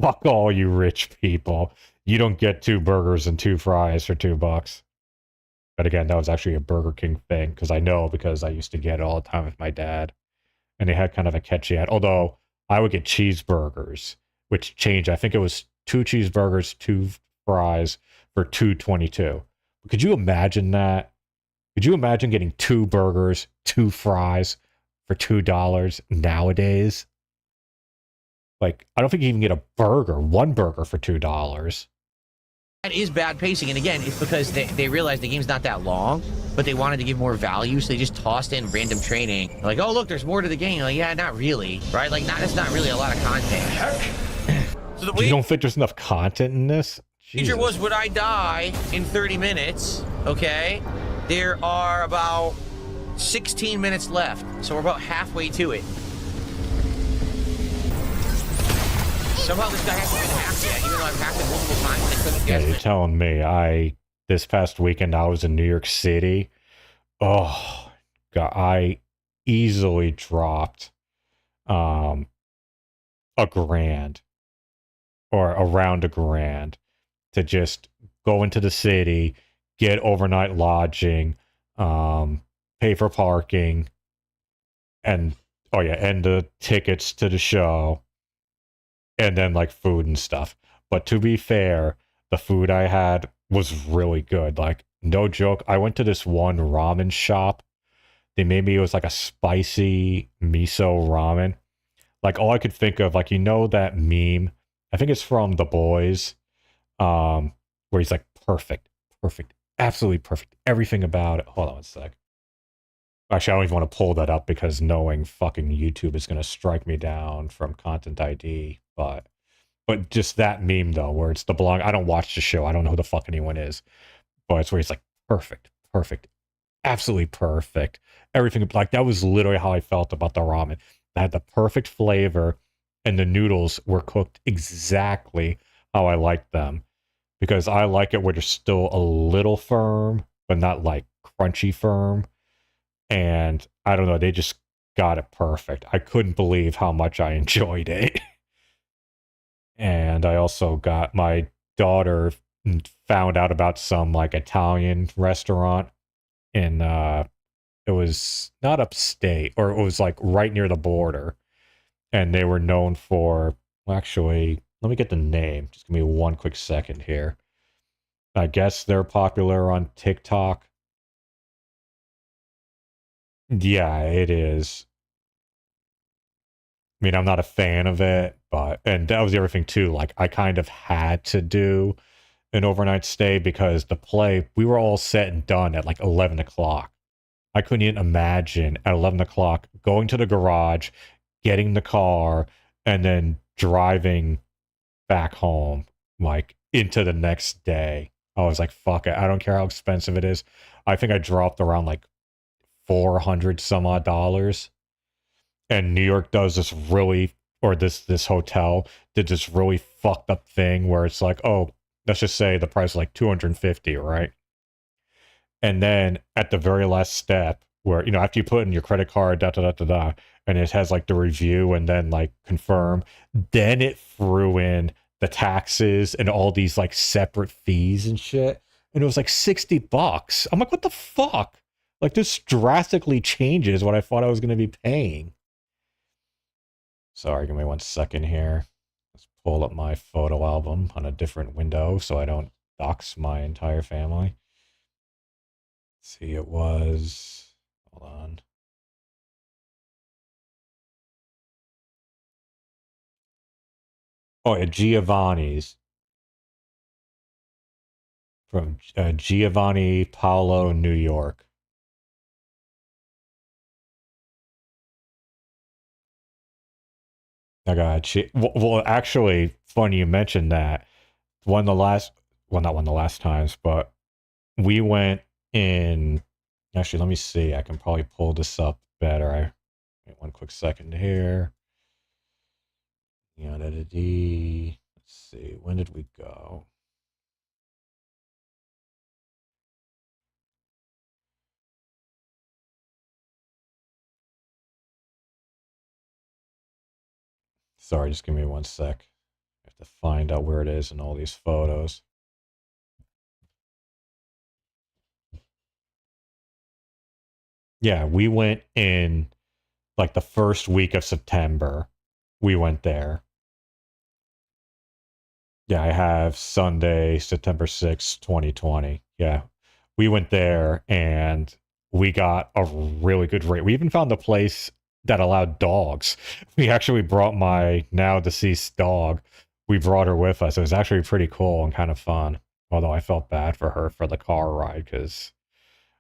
Fuck all you rich people. You don't get 2 burgers and 2 fries for $2. But again, that was actually a Burger King thing, because I used to get it all the time with my dad. And they had kind of a catchy ad. Although I would get cheeseburgers, which changed. I think it was 2 cheeseburgers, 2 fries for $2.22. Could you imagine that? Could you imagine getting 2 burgers, 2 fries for $2 nowadays? Like, I don't think you can get a burger, 1 burger for $2. That is bad pacing, and again, it's because they realized the game's not that long, but they wanted to give more value, so they just tossed in random training. They're like, oh, look, there's more to the game. Like, yeah, not really, right? Like, that's not really a lot of content. So the You don't think there's enough content in this? Feature was, would I die in 30 minutes? Okay. There are about 16 minutes left, so we're about halfway to it. Somehow this guy hasn't been hacked yet, even though I've hacked it multiple times. They couldn't Yeah, get you're it. telling me. This past weekend, I was in New York City. Oh, God, I easily dropped $1,000 or around $1,000 to just go into the city, get overnight lodging, pay for parking, and the tickets to the show, and then like food and stuff. But to be fair, the food I had was really good. Like, no joke, I went to this one ramen shop. They made me, it was like a spicy miso ramen. Like, all I could think of, like, you know that meme? I think it's from The Boys, where he's like, perfect, absolutely perfect, everything about it. Hold on one sec. Actually, I don't even want to pull that up, because knowing fucking YouTube is going to strike me down from Content ID. But just that meme, though, where it's the blog. I don't watch the show. I don't know who the fuck anyone is. But it's where he's like, perfect, absolutely perfect. Everything, like, that was literally how I felt about the ramen. It had the perfect flavor, and the noodles were cooked exactly how I like them, because I like it where they're still a little firm, but not like crunchy firm. And I don't know, they just got it perfect. I couldn't believe how much I enjoyed it. And I also got my daughter found out about some like Italian restaurant in it was not upstate, or it was like right near the border, and they were known for, well, actually, let me get the name. Just give me one quick second here. I guess they're popular on TikTok. Yeah, it is. I mean, I'm not a fan of it, but, and that was the other thing too. Like, I kind of had to do an overnight stay because the play, we were all set and done at like 11 o'clock. I couldn't even imagine at 11 o'clock going to the garage, getting the car, and then driving back home, like into the next day. I was like, fuck it. I don't care how expensive it is. I think I dropped around like 400 some odd dollars. And New York does this really, or this hotel did this really fucked up thing where it's like, oh, let's just say the price is like 250, right? And then at the very last step, where, you know, after you put in your credit card, and it has like the review and then like confirm, then it threw in the taxes and all these like separate fees and shit. And it was like $60. I'm like, what the fuck? Like, this drastically changes what I thought I was going to be paying. Sorry, give me 1 second here. Let's pull up my photo album on a different window so I don't dox my entire family. Let's see, it was, hold on. Oh, yeah, Giovanni's. From Giovanni Paolo, New York. I got you. Well, actually, funny you mentioned that. One of the last, well, not one of the last times, but we went in. Actually, let me see. I can probably pull this up better. Wait 1 quick second here. Yeah, let's see. When did we go? Sorry, just give me 1 sec. I have to find out where it is in all these photos. Yeah, we went in like the first week of September. We went there. Yeah, I have Sunday, September 6th, 2020. Yeah, we went there and we got a really good rate. We even found a place that allowed dogs. We actually brought my now deceased dog. We brought her with us. It was actually pretty cool and kind of fun. Although I felt bad for her for the car ride, because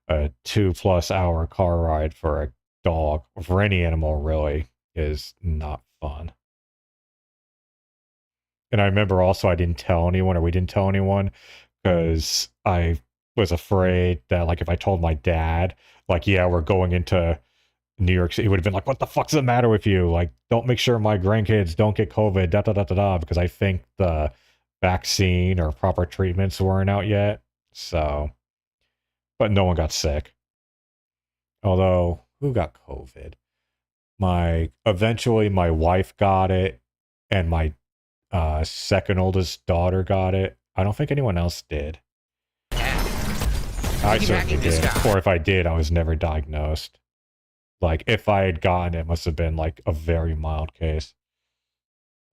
a 2+ hour car ride for a dog, for any animal really, is not fun. And I remember also I didn't tell anyone, or we didn't tell anyone, because I was afraid that, like, if I told my dad, like, yeah, we're going into New York City, he would have been like, what the fuck's the matter with you? Like, don't make sure my grandkids don't get COVID, because I think the vaccine or proper treatments weren't out yet. So, but no one got sick. Although, who got COVID? Eventually my wife got it, and my second oldest daughter got it. I don't think anyone else did. I certainly did. Or if I did, I was never diagnosed. Like, if I had gotten it, it must have been like a very mild case.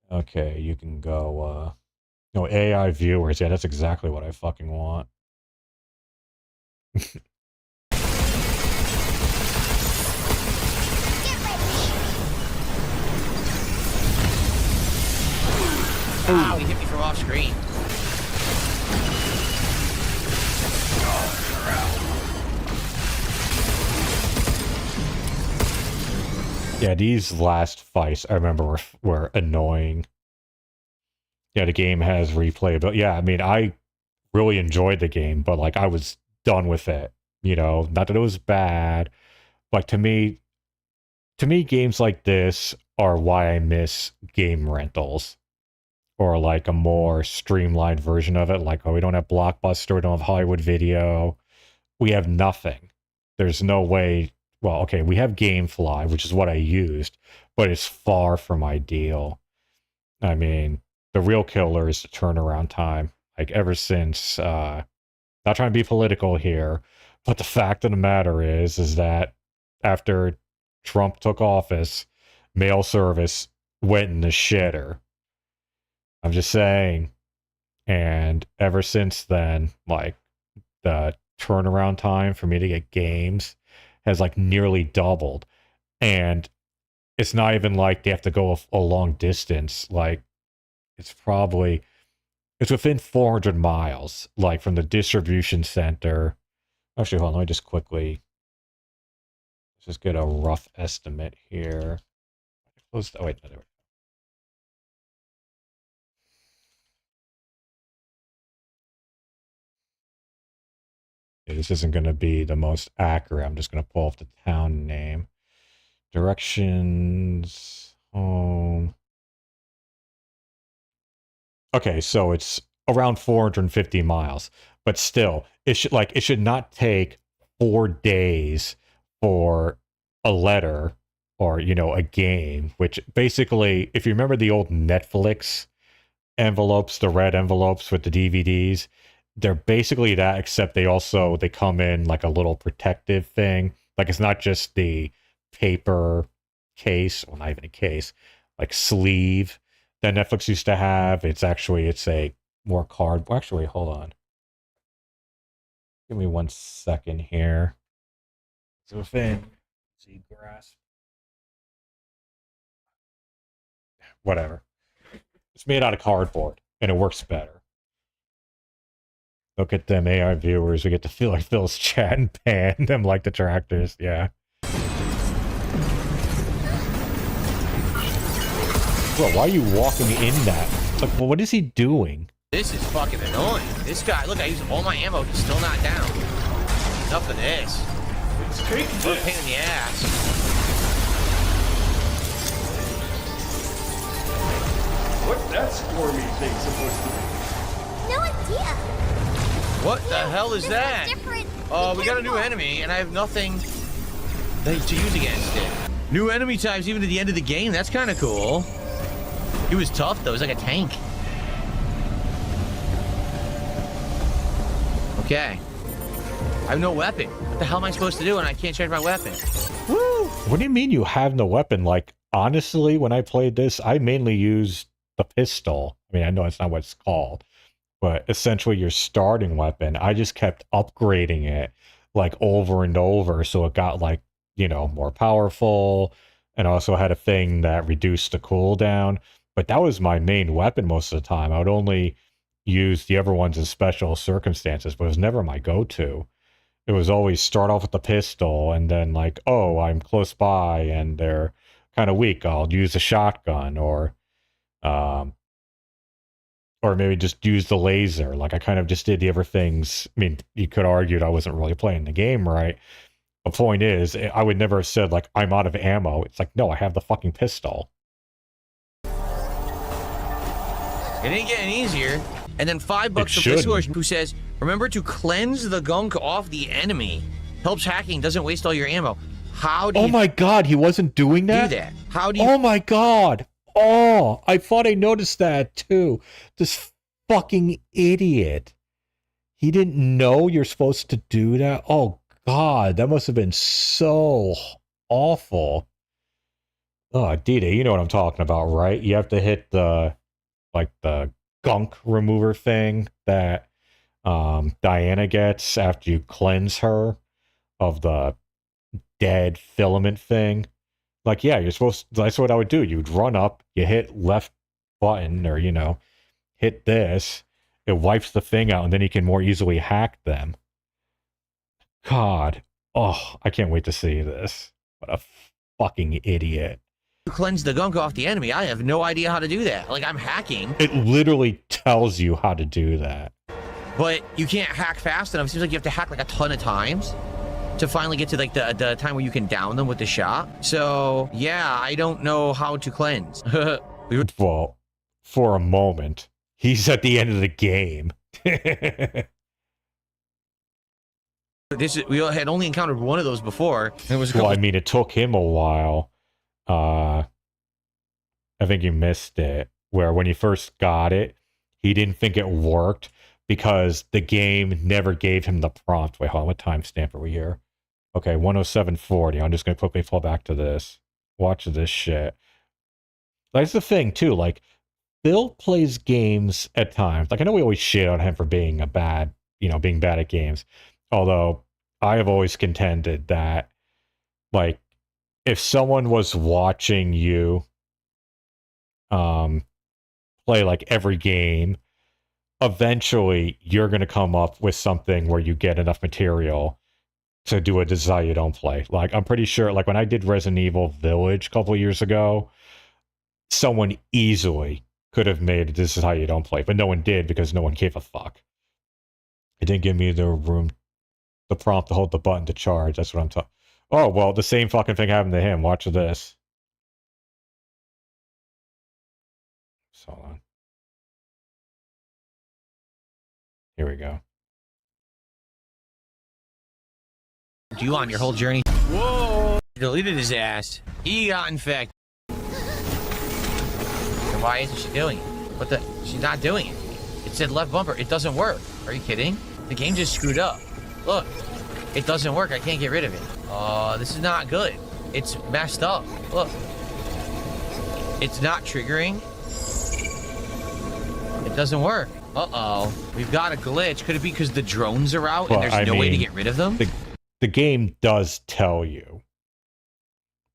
Okay, you can go, no, AI viewers. Yeah, that's exactly what I fucking want. Wow, he hit me from off screen. Yeah, these last fights I remember were annoying. Yeah, the game has replay, but yeah, I mean, I really enjoyed the game, but like I was done with it. You know, not that it was bad. Like, to me, games like this are why I miss game rentals, or like a more streamlined version of it. Like, oh, we don't have Blockbuster, we don't have Hollywood Video, we have nothing. There's no way. Well, okay, we have GameFly, which is what I used, but it's far from ideal. I mean, the real killer is the turnaround time. Like, ever since, not trying to be political here, but the fact of the matter is that after Trump took office, mail service went in the shitter. I'm just saying. And ever since then, like, the turnaround time for me to get games has like nearly doubled. And it's not even like they have to go a long distance. Like, it's within 400 miles, like, from the distribution center. Actually, hold on, let me just quickly just get a rough estimate here. Oh, wait, no, there we go. Yeah, this isn't going to be the most accurate. I'm just going to pull off the town name. Directions, home. Okay, so it's around 450 miles, but still, it should not take 4 days for a letter or, you know, a game, which basically, if you remember the old Netflix envelopes, the red envelopes with the DVDs, they're basically that, except they come in like a little protective thing. Like, it's not just the paper case, well, not even a case, like sleeve that Netflix used to have. It's a more card. Well, actually, hold on. Give me 1 second here. So within, see, grasp. Whatever. It's made out of cardboard, and it works better. Look at them AI viewers. We get to feel like Phil's chat and pan them like the tractors. Yeah. Bro, why are you walking in that? Like, well, what is he doing? This is fucking annoying. This guy, look, I used all my ammo. He's still not down. Enough of this. What a pain in the ass. What's that squirmy thing supposed to be? No idea. What the hell is This that? one's different. Oh, Be we got a new careful. enemy, and I have nothing to use against it. New enemy types even at the end of the game. That's kind of cool. He was tough, though. He's like a tank. Okay. I have no weapon. What the hell am I supposed to do when I can't change my weapon? Woo! What do you mean you have no weapon? Like, honestly, when I played this, I mainly used the pistol. I mean, I know it's not what it's called, but essentially your starting weapon. I just kept upgrading it, like, over and over, so it got, like, you know, more powerful, and also had a thing that reduced the cooldown. But that was my main weapon most of the time. I would only use the other ones in special circumstances, but it was never my go-to. It was always start off with the pistol, and then, like, oh, I'm close by and they're kind of weak, I'll use a shotgun, or maybe just use the laser. Like, I kind of just did the other things. I mean, you could argue that I wasn't really playing the game right. The point is, I would never have said, like, I'm out of ammo. It's like, no, I have the fucking pistol. It ain't getting easier. And then $5 from shouldn't. Discord, who says, remember to cleanse the gunk off the enemy. Helps hacking, doesn't waste all your ammo. How do you Oh my god, he wasn't doing do that? that? How do you... Oh my god. Oh, I thought I noticed that too. This fucking idiot. He didn't know you're supposed to do that? Oh god, that must have been so awful. Oh, Dita, you know what I'm talking about, right? You have to hit the gunk remover thing that Diana gets after you cleanse her of the dead filament thing. Like, yeah, that's what I would do. You'd run up, you hit left button, or, you know, hit this, it wipes the thing out, and then you can more easily hack them. God. Oh, I can't wait to see this. What a fucking idiot. cleanse the gunk off the enemy? I have no idea how to do that. Like, I'm hacking. It literally tells you how to do that. But you can't hack fast enough. It seems like you have to hack like a ton of times to finally get to like the time where you can down them with the shot. So yeah, I don't know how to cleanse. Well, for a moment, he's at the end of the game. We had only encountered one of those before. And it was a couple. Well, I mean, it took him a while. I think you missed it. Where when he first got it, he didn't think it worked because the game never gave him the prompt. Wait, hold on. What timestamp are we here? Okay, 107:40. I'm just going to quickly fall back to this. Watch this shit. That's the thing, too. Like, Phil plays games at times. Like, I know we always shit on him for being being bad at games. Although, I have always contended that, like, if someone was watching you play, like, every game, eventually you're going to come up with something where you get enough material to do a This Is How You Don't Play. Like, I'm pretty sure, like, when I did Resident Evil Village a couple of years ago, someone easily could have made This Is How You Don't Play, but no one did because no one gave a fuck. It didn't give me the prompt to hold the button to charge. That's what I'm talking. Oh, well, the same fucking thing happened to him. Watch this. So hold on. Here we go. You on your whole journey. Whoa! Deleted his ass. He got infected. Why isn't she doing it? What the? She's not doing it. It said left bumper. It doesn't work. Are you kidding? The game just screwed up. Look. It doesn't work. I can't get rid of it. Oh, this is not good. It's messed up. Look. It's not triggering. It doesn't work. Uh-oh. We've got a glitch. Could it be because the drones are out and there's no way to get rid of them? The game does tell you.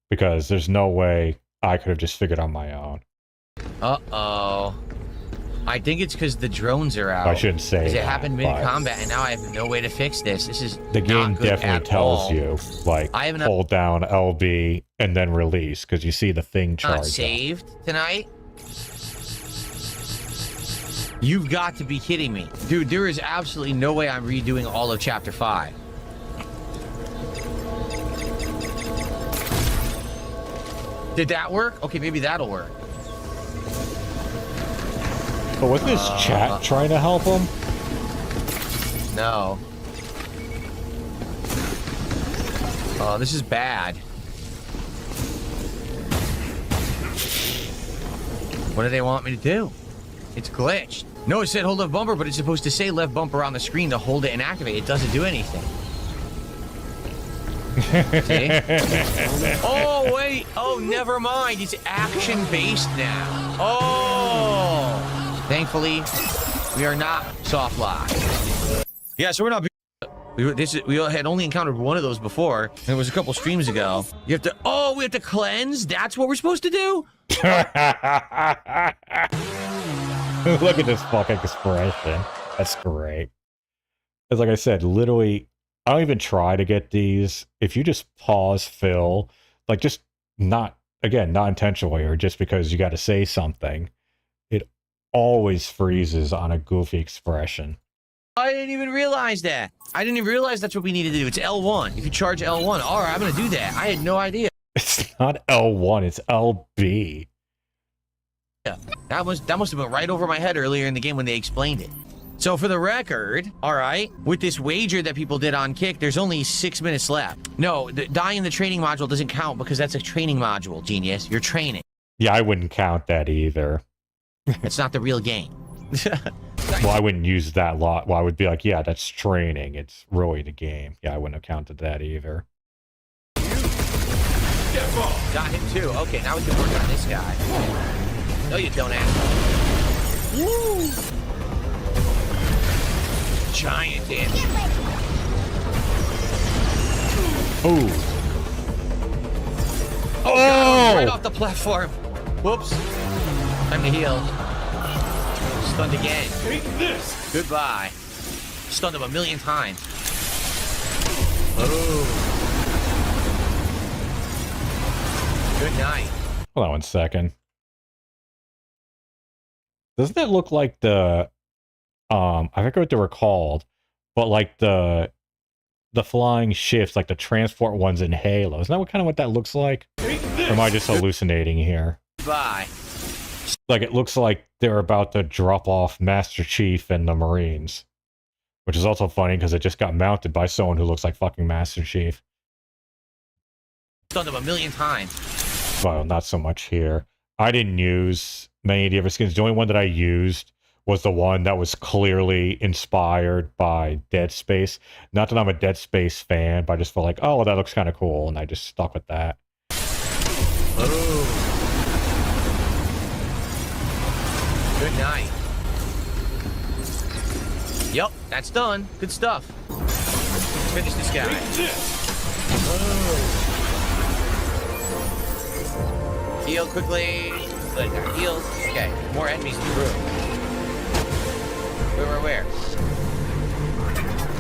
Because there's no way I could have just figured on my own. Uh-oh. I think it's because the drones are out. I shouldn't say because it that, happened mid-combat, and now I have no way to fix this. This is the game not good definitely at tells all. you, like, hold down LB and then release, because you see the thing charge. Not saved tonight? You've got to be kidding me. Dude, there is absolutely no way I'm redoing all of Chapter 5. Did that work? Okay, maybe that'll work. But wasn't his chat trying to help him? No. Oh, this is bad. What do they want me to do? It's glitched. No, it said hold left bumper, but it's supposed to say left bumper on the screen to hold it and activate. It doesn't do anything. See? Oh, wait. Oh, never mind. It's action-based now. Oh! Thankfully, we are not soft lock. Yeah, so we're not... We had only encountered one of those before. And it was a couple streams ago. You have to... Oh, we have to cleanse? That's what we're supposed to do? Look at this fucking expression. That's great. It's like I said, literally, I don't even try to get these. If you just pause Phil, like just not intentionally or just because you got to say something, it always freezes on a goofy expression. I didn't even realize that. I didn't even realize that's what we needed to do. It's L1. If you charge L1, all right, I'm going to do that. I had no idea. It's not L1, it's LB. Yeah, that must have been right over my head earlier in the game when they explained it. So for the record, all right, with this wager that people did on Kick, there's only 6 minutes left. No, dying in the training module doesn't count because that's a training module, genius. You're training. Yeah, I wouldn't count that either. It's not the real game. Well, I wouldn't use that lot. Well, I would be like, yeah, that's training. It's really the game. Yeah, I wouldn't have counted that either. Got him too. Okay, now we can work on this guy. No, you don't, asshole. Woo! Giant damage. Oh. Oh! God, right off the platform. Whoops. Time to heal. Stunned again. Take this! Goodbye. Stunned him 1,000,000 times. Oh. Good night. Hold on 1 second. Doesn't that look like the I forget what they were called, but like the flying ships, like the transport ones in Halo? Isn't that what that looks like? Or am I just hallucinating here? Bye. Like, it looks like they're about to drop off Master Chief and the Marines. Which is also funny because it just got mounted by someone who looks like fucking Master Chief. Done them a million times. Well, not so much here. I didn't use many of the other skins. The only one that I used was the one that was clearly inspired by Dead Space. Not that I'm a Dead Space fan, but I just felt like, oh, that looks kind of cool, and I just stuck with that. Oh. Good night. Yep, that's done. Good stuff. Let's finish this guy. Heal quickly. Good, got heals. Okay, more enemies in the room. Where?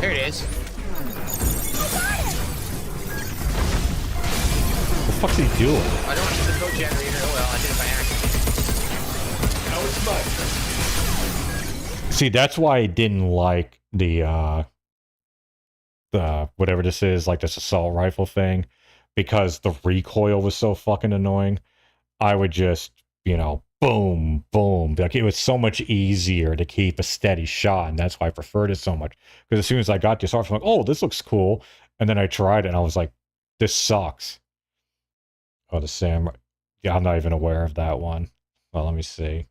There it is. What the fuck's he doing? I don't want to use the code generator. Oh well, I did it by accident. Now it's mine. See, that's why I didn't like the whatever this is, like this assault rifle thing, because the recoil was so fucking annoying. I would just, you know, boom, boom. Like, it was so much easier to keep a steady shot, and that's why I preferred it so much. Because as soon as I got this off, I'm like, oh, this looks cool. And then I tried it, and I was like, this sucks. Oh, the samurai. Yeah, I'm not even aware of that one. Well, let me see.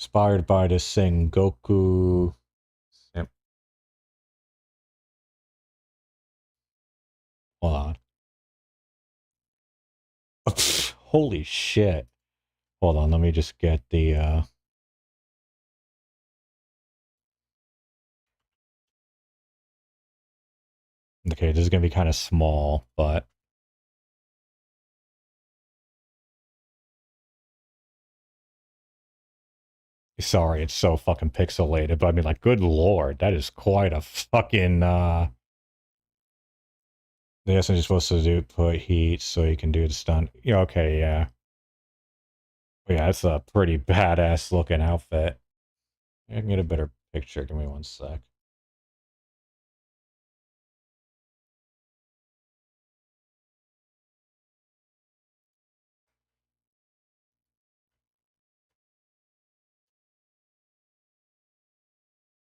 Inspired by the Sengoku. Hold on. Holy shit. Hold on, let me just get the okay, this is gonna be kind of small, but sorry, it's so fucking pixelated, but I mean, like, good lord, that is quite a fucking, the essence you're supposed to do, put heat so you can do the stun. Yeah, okay, yeah. Yeah, that's a pretty badass looking outfit. I can get a better picture, give me one sec.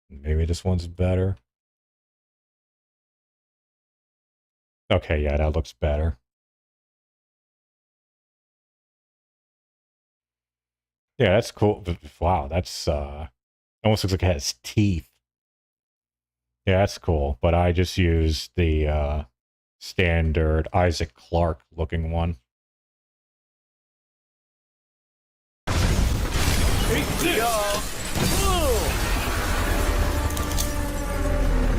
Maybe this one's better. Okay, yeah, that looks better. Yeah, that's cool. Wow, that's almost looks like it has teeth. Yeah, that's cool. But I just used the standard Isaac Clarke looking one.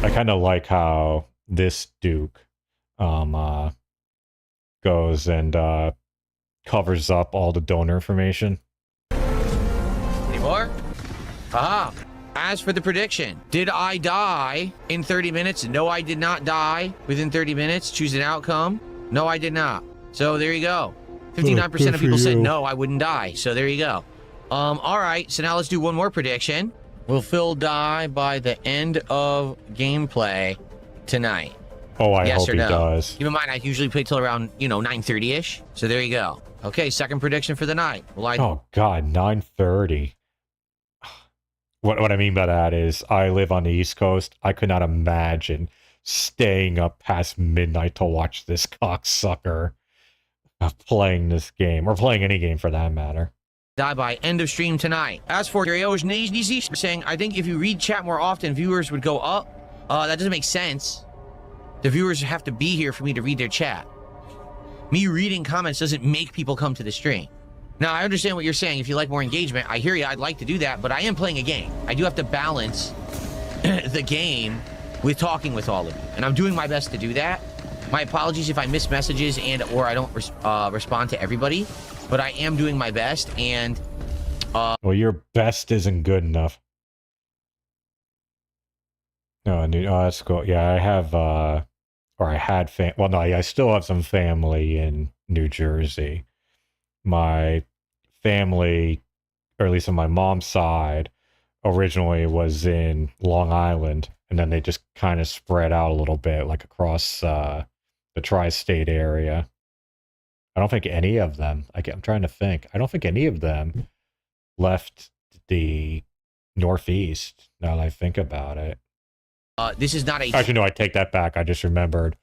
I kind of like how this Duke goes and covers up all the donor information. Any more? Ah. As for the prediction, did I die in 30 minutes? No, I did not die within 30 minutes. Choose an outcome. No, I did not. So there you go. 59% of people said no, I wouldn't die. So there you go. All right. So now let's do one more prediction. Will Phil die by the end of gameplay tonight? Oh, I yes hope or he no? does. Keep in mind, I usually play till around, 9:30ish. So there you go. Okay, second prediction for the night. Will I? Oh God, 9:30. What I mean by that is I live on the East Coast. I could not imagine staying up past midnight to watch this cocksucker playing this game, or playing any game for that matter. Die by end of stream tonight. As for Yosh saying, I think if you read chat more often, viewers would go up. That doesn't make sense. The viewers have to be here for me to read their chat. Me reading comments doesn't make people come to the stream. Now, I understand what you're saying. If you like more engagement, I hear you. I'd like to do that, but I am playing a game. I do have to balance the game with talking with all of you, and I'm doing my best to do that. My apologies if I miss messages and or I don't respond to everybody, but I am doing my best, and well, your best isn't good enough. No, that's cool. Yeah, I have, or I had well, no, I still have some family in New Jersey. My family or at least on my mom's side, originally was in Long Island, and then they just kind of spread out a little bit, like across the tri-state area. I don't think any of them, I'm trying to think, I don't think any of them left the Northeast, now that I think about it. This is not a... Actually, no, I take that back. I just remembered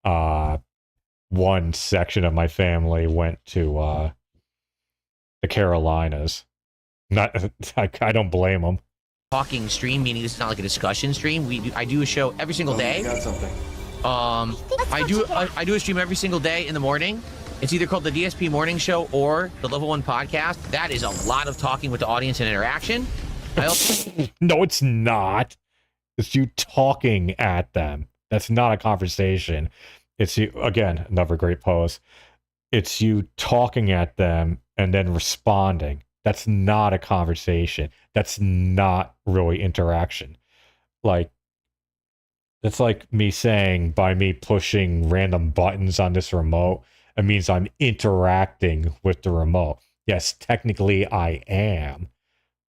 one section of my family went to the Carolinas. Not, I don't blame them. talking stream, meaning this is not like a discussion stream. I do a show every single day. Got something. I do a stream every single day in the morning. It's either called the DSP Morning Show or the Level 1 Podcast. That is a lot of talking with the audience and interaction. I also No, it's not. It's you talking at them. That's not a conversation. It's you, again, another great post. It's you talking at them and then responding. That's not a conversation. That's not really interaction. Like, that's like me saying by me pushing random buttons on this remote, it means I'm interacting with the remote. Yes, technically I am.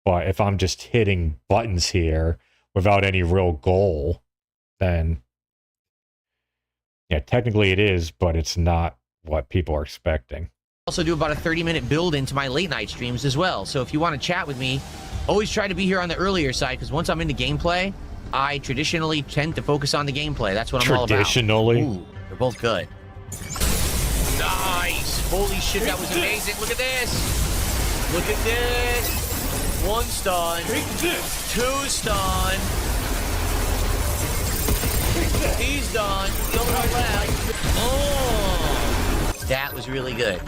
But if I'm just hitting buttons here without any real goal, then yeah, technically it is, but it's not what people are expecting. also do about a 30-minute build into my late night streams as well. So if you want to chat with me, always try to be here on the earlier side, because once I'm into gameplay, I traditionally tend to focus on the gameplay. That's what I'm all about. Traditionally? Ooh, they're both good. Nice! Holy shit, that was amazing. Look at this! Look at this! 1 stun. 2 stun. He's done. The other one left. Oh! That was really good.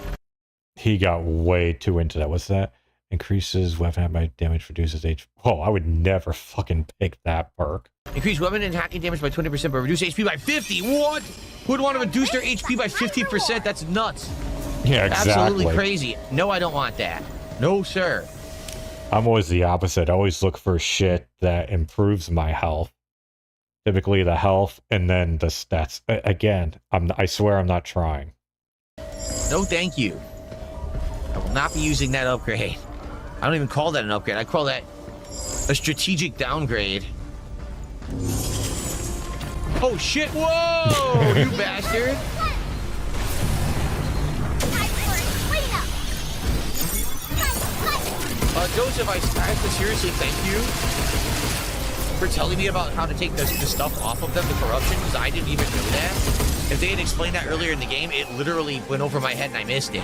He got way too into that. What's that? Increases weapon by damage, reduces HP. Oh, I would never fucking pick that perk. Increase weapon and hacking damage by 20%, but reduce HP by 50. What? Who'd want to reduce their HP by 50%? That's nuts. Yeah, exactly. Absolutely crazy. No, I don't want that. No, sir. I'm always the opposite. I always look for shit that improves my health. Typically the health and then the stats. Again, I swear I'm not trying. No, thank you. I will not be using that upgrade. I don't even call that an upgrade. I call that a strategic downgrade. Oh, shit. Whoa, you bastard. Joseph, I have to seriously thank you for telling me about how to take the stuff off of them, the corruption, because I didn't even know that. If they had explained that earlier in the game, it literally went over my head and I missed it.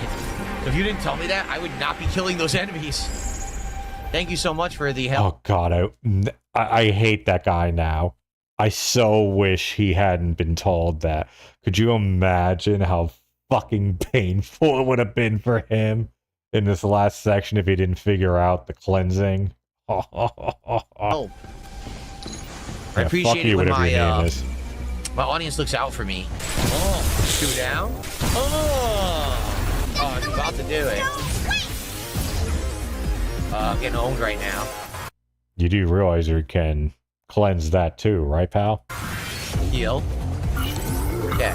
So if you didn't tell me that, I would not be killing those enemies. Thank you so much for the help. Oh, God, I hate that guy now. I so wish he hadn't been told that. Could you imagine how fucking painful it would have been for him in this last section if he didn't figure out the cleansing? Oh. I Yeah, appreciate fuck it you, when whatever your name my is. my audience looks out for me. Oh, 2 down. Oh, I was about to do it. I'm getting owned right now. You do realize you can cleanse that too, right, pal? Heal. Okay.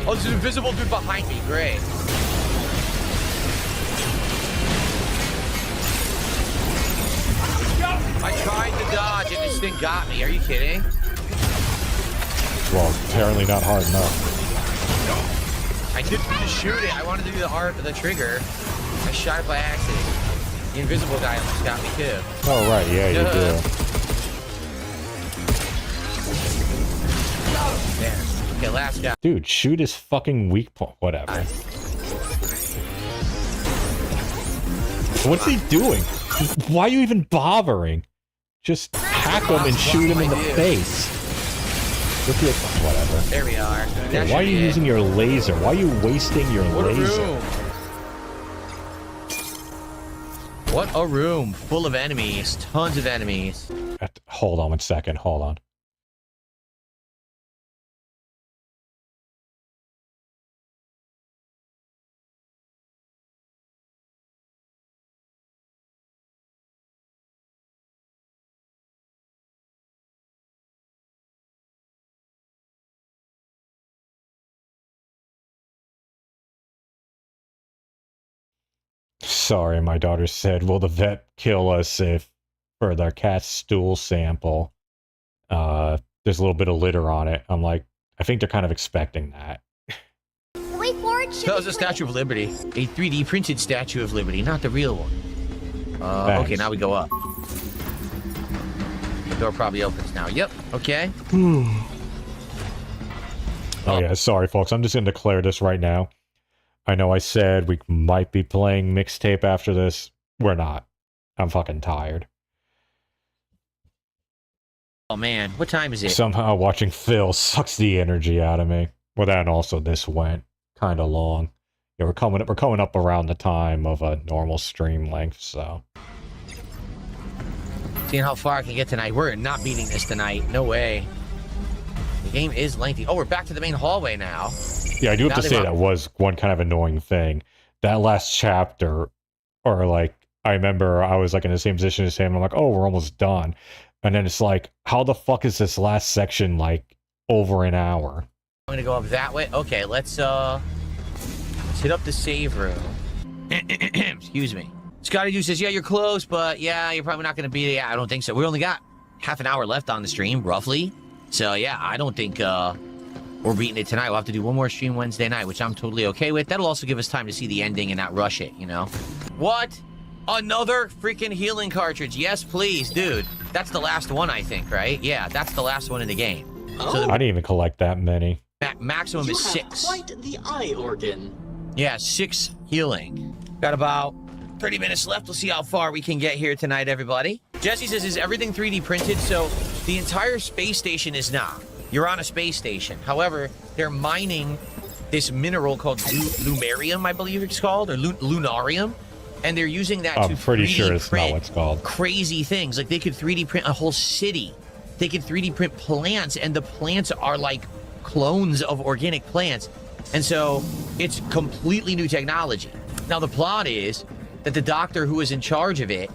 Oh, there's an invisible dude behind me. Great. I tried to dodge and this thing got me. Are you kidding? Well, apparently not hard enough. I didn't mean to shoot it. I wanted to do the trigger. I shot it by accident. The invisible guy almost got me too. Oh, right. Yeah, you do. There. Okay, last guy. Dude, shoot his fucking weak point. Whatever. What's he doing? Why are you even bothering? Just hack him and shoot him in the face. Look at whatever. There we are. Yeah, why are you using your laser? Why are you wasting your laser? Room. What a room full of enemies. Tons of enemies. Hold on 1 second. Hold on. Sorry, my daughter said, will the vet kill us if, for their cat's stool sample, there's a little bit of litter on it? I'm like, I think they're kind of expecting that. The way forward should That was be a Statue of Liberty. A 3D printed Statue of Liberty, not the real one. Okay, now we go up. The door probably opens now. Yep, okay. Oh yeah, sorry folks, I'm just gonna declare this right now. I know I said we might be playing Mixtape after this. We're not. I'm fucking tired. Oh man, what time is it? Somehow watching Phil sucks the energy out of me. Well, that and also this went kind of long. Yeah, we're coming up around the time of a normal stream length, so. Seeing how far I can get tonight. We're not beating this tonight. No way. The game is lengthy. Oh, we're back to the main hallway now. Yeah, I do have to say that was one kind of annoying thing. That last chapter, or like, I remember I was like in the same position as him. I'm like, oh, we're almost done. And then it's like, how the fuck is this last section like over an hour? I'm gonna go up that way. Okay, let's hit up the save room. Excuse me. Scotty Dew says, yeah, you're close, but yeah, you're probably not gonna beat it. Yeah, I don't think so. We only got half an hour left on the stream, roughly. So yeah, I don't think we're beating it tonight. We'll have to do one more stream Wednesday night, which I'm totally okay with. That'll also give us time to see the ending and not rush it, you know? What? Another freaking healing cartridge. Yes, please, dude. That's the last one, I think, right? Yeah, that's the last one in the game. Oh. So I didn't even collect that many. maximum You is have 6. quite the eye organ. Yeah, 6 healing. Got about 30 minutes left. We'll see how far we can get here tonight, everybody. Jesse says, is everything 3D printed? So the entire space station is not. You're on a space station. However, they're mining this mineral called lumarium, I believe it's called, or lunarium. And they're using that to I'm pretty 3D sure it's print not what it's called. crazy things. Like they could 3D print a whole city. They could 3D print plants, and the plants are like clones of organic plants. And so it's completely new technology. Now the plot is that the doctor who was in charge of it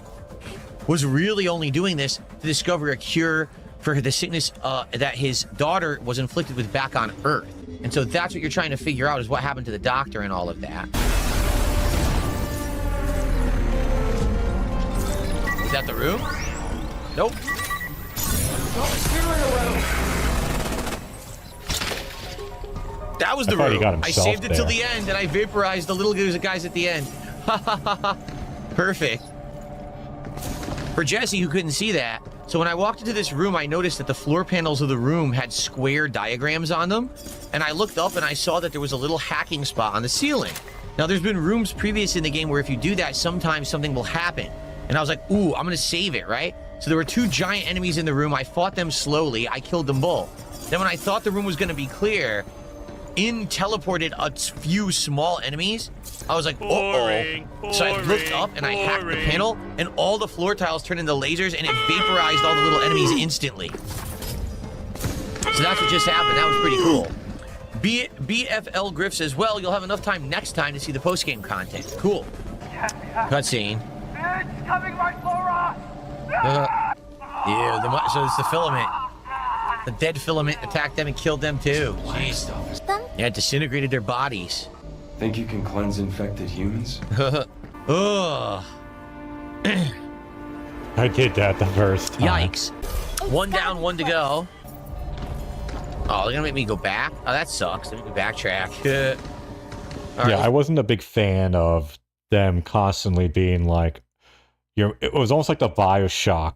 was really only doing this to discover a cure for the sickness that his daughter was inflicted with back on Earth. And so that's what you're trying to figure out, is what happened to the doctor and all of that. Is that the room? Nope. That was the I thought he room. got I himself saved it till there. the end, and I vaporized the little guys at the end. Perfect. For Jesse, who couldn't see that, so when I walked into this room, I noticed that the floor panels of the room had square diagrams on them, and I looked up and I saw that there was a little hacking spot on the ceiling. Now, there's been rooms previous in the game where if you do that, sometimes something will happen. And I was like, ooh, I'm gonna save it, right? So there were 2 giant enemies in the room. I fought them slowly. I killed them both. Then when I thought the room was gonna be clear, in teleported a few small enemies. I was like, uh-oh. So I looked up and I hacked the panel, and all the floor tiles turned into lasers, and it vaporized all the little enemies instantly. So that's what just happened. That was pretty cool. BFL Griff says, well, you'll have enough time next time to see the post-game content. Cool. Cutscene. It's coming right for us! Yeah, so it's the filament. The dead filament attacked them and killed them too. Jeez. Yeah, it disintegrated their bodies. Think you can cleanse infected humans? Ugh. I did that the first time. Yikes. 1 down, 1 to go. Oh, they're gonna make me go back? Oh, that sucks. Let me backtrack. All Yeah, right. I wasn't a big fan of them constantly being like, it was almost like the Bioshock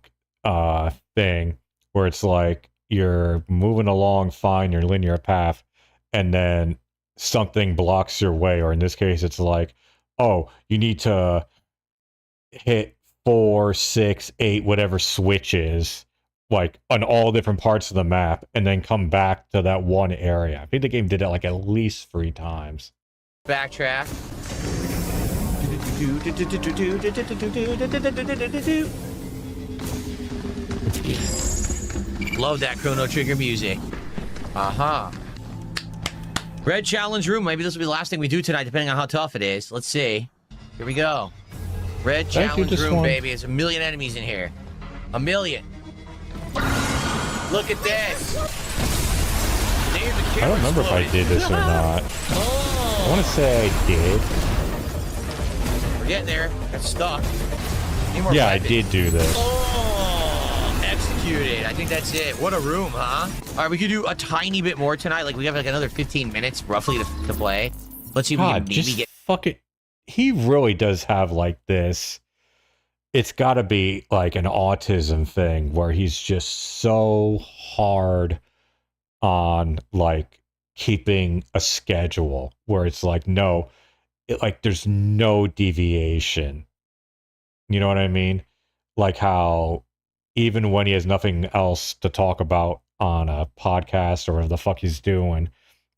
thing, where it's like you're moving along fine your linear path, and then something blocks your way, or in this case, it's like, oh, you need to hit 4, 6, 8, whatever switches, like on all different parts of the map, and then come back to that one area. I think the game did it like at least 3 times. Backtrack. Love that Chrono Trigger music. Uh-huh. Red challenge room. Maybe this will be the last thing we do tonight, depending on how tough it is. Let's see. Here we go. Red Thank you, challenge just room, one. baby. It's 1 million enemies in here. 1 million. Look at this. There's the I camera don't remember if I exploded. did this or not. I Oh. want to say I did. Getting there. Got stuck. Need more Yeah, I weapons. did do this. Oh, executed. I think that's it. What a room, huh? All right, we could do a tiny bit more tonight. Like, we have like another 15 minutes roughly to play. Let's see if we can God, maybe just get... fuck it. He really does have like this. It's got to be like an autism thing where he's just so hard on like keeping a schedule where it's like, no, like there's no deviation. You know what I mean? Like how even when he has nothing else to talk about on a podcast or whatever the fuck he's doing,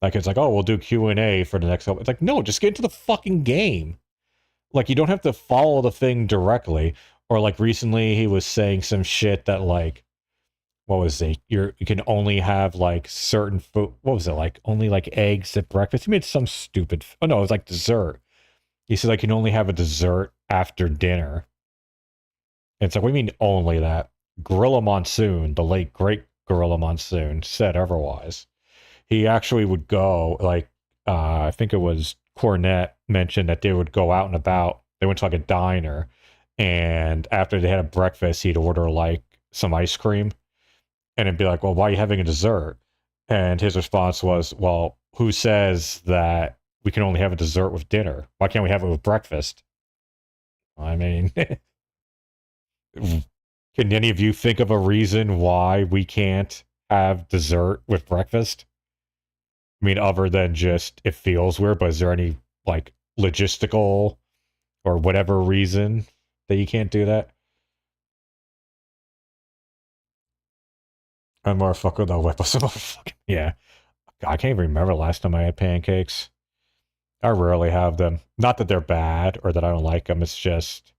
like it's like, oh, we'll do Q&A for the next couple. It's like, no, just get into the fucking game. Like you don't have to follow the thing directly. Or like recently he was saying some shit that like, what was it? You can only have like certain food. What was it like? Only like eggs at breakfast. He made some stupid. Oh no, it was like dessert. He said I can only have a dessert after dinner. And it's like, what do you mean only that? Gorilla Monsoon, the late great Gorilla Monsoon, said otherwise. He actually would go like, I think it was Cornette mentioned that they would go out and about. They went to like a diner, and after they had a breakfast, he'd order like some ice cream. And it'd be like, well, why are you having a dessert? And his response was, well, who says that we can only have a dessert with dinner? Why can't we have it with breakfast? I mean, can any of you think of a reason why we can't have dessert with breakfast? I mean, other than just it feels weird, but is there any like logistical or whatever reason that you can't do that? I'm motherfucker, no weapons. Yeah. God, I can't even remember last time I had pancakes. I rarely have them. Not that they're bad or that I don't like them. It's just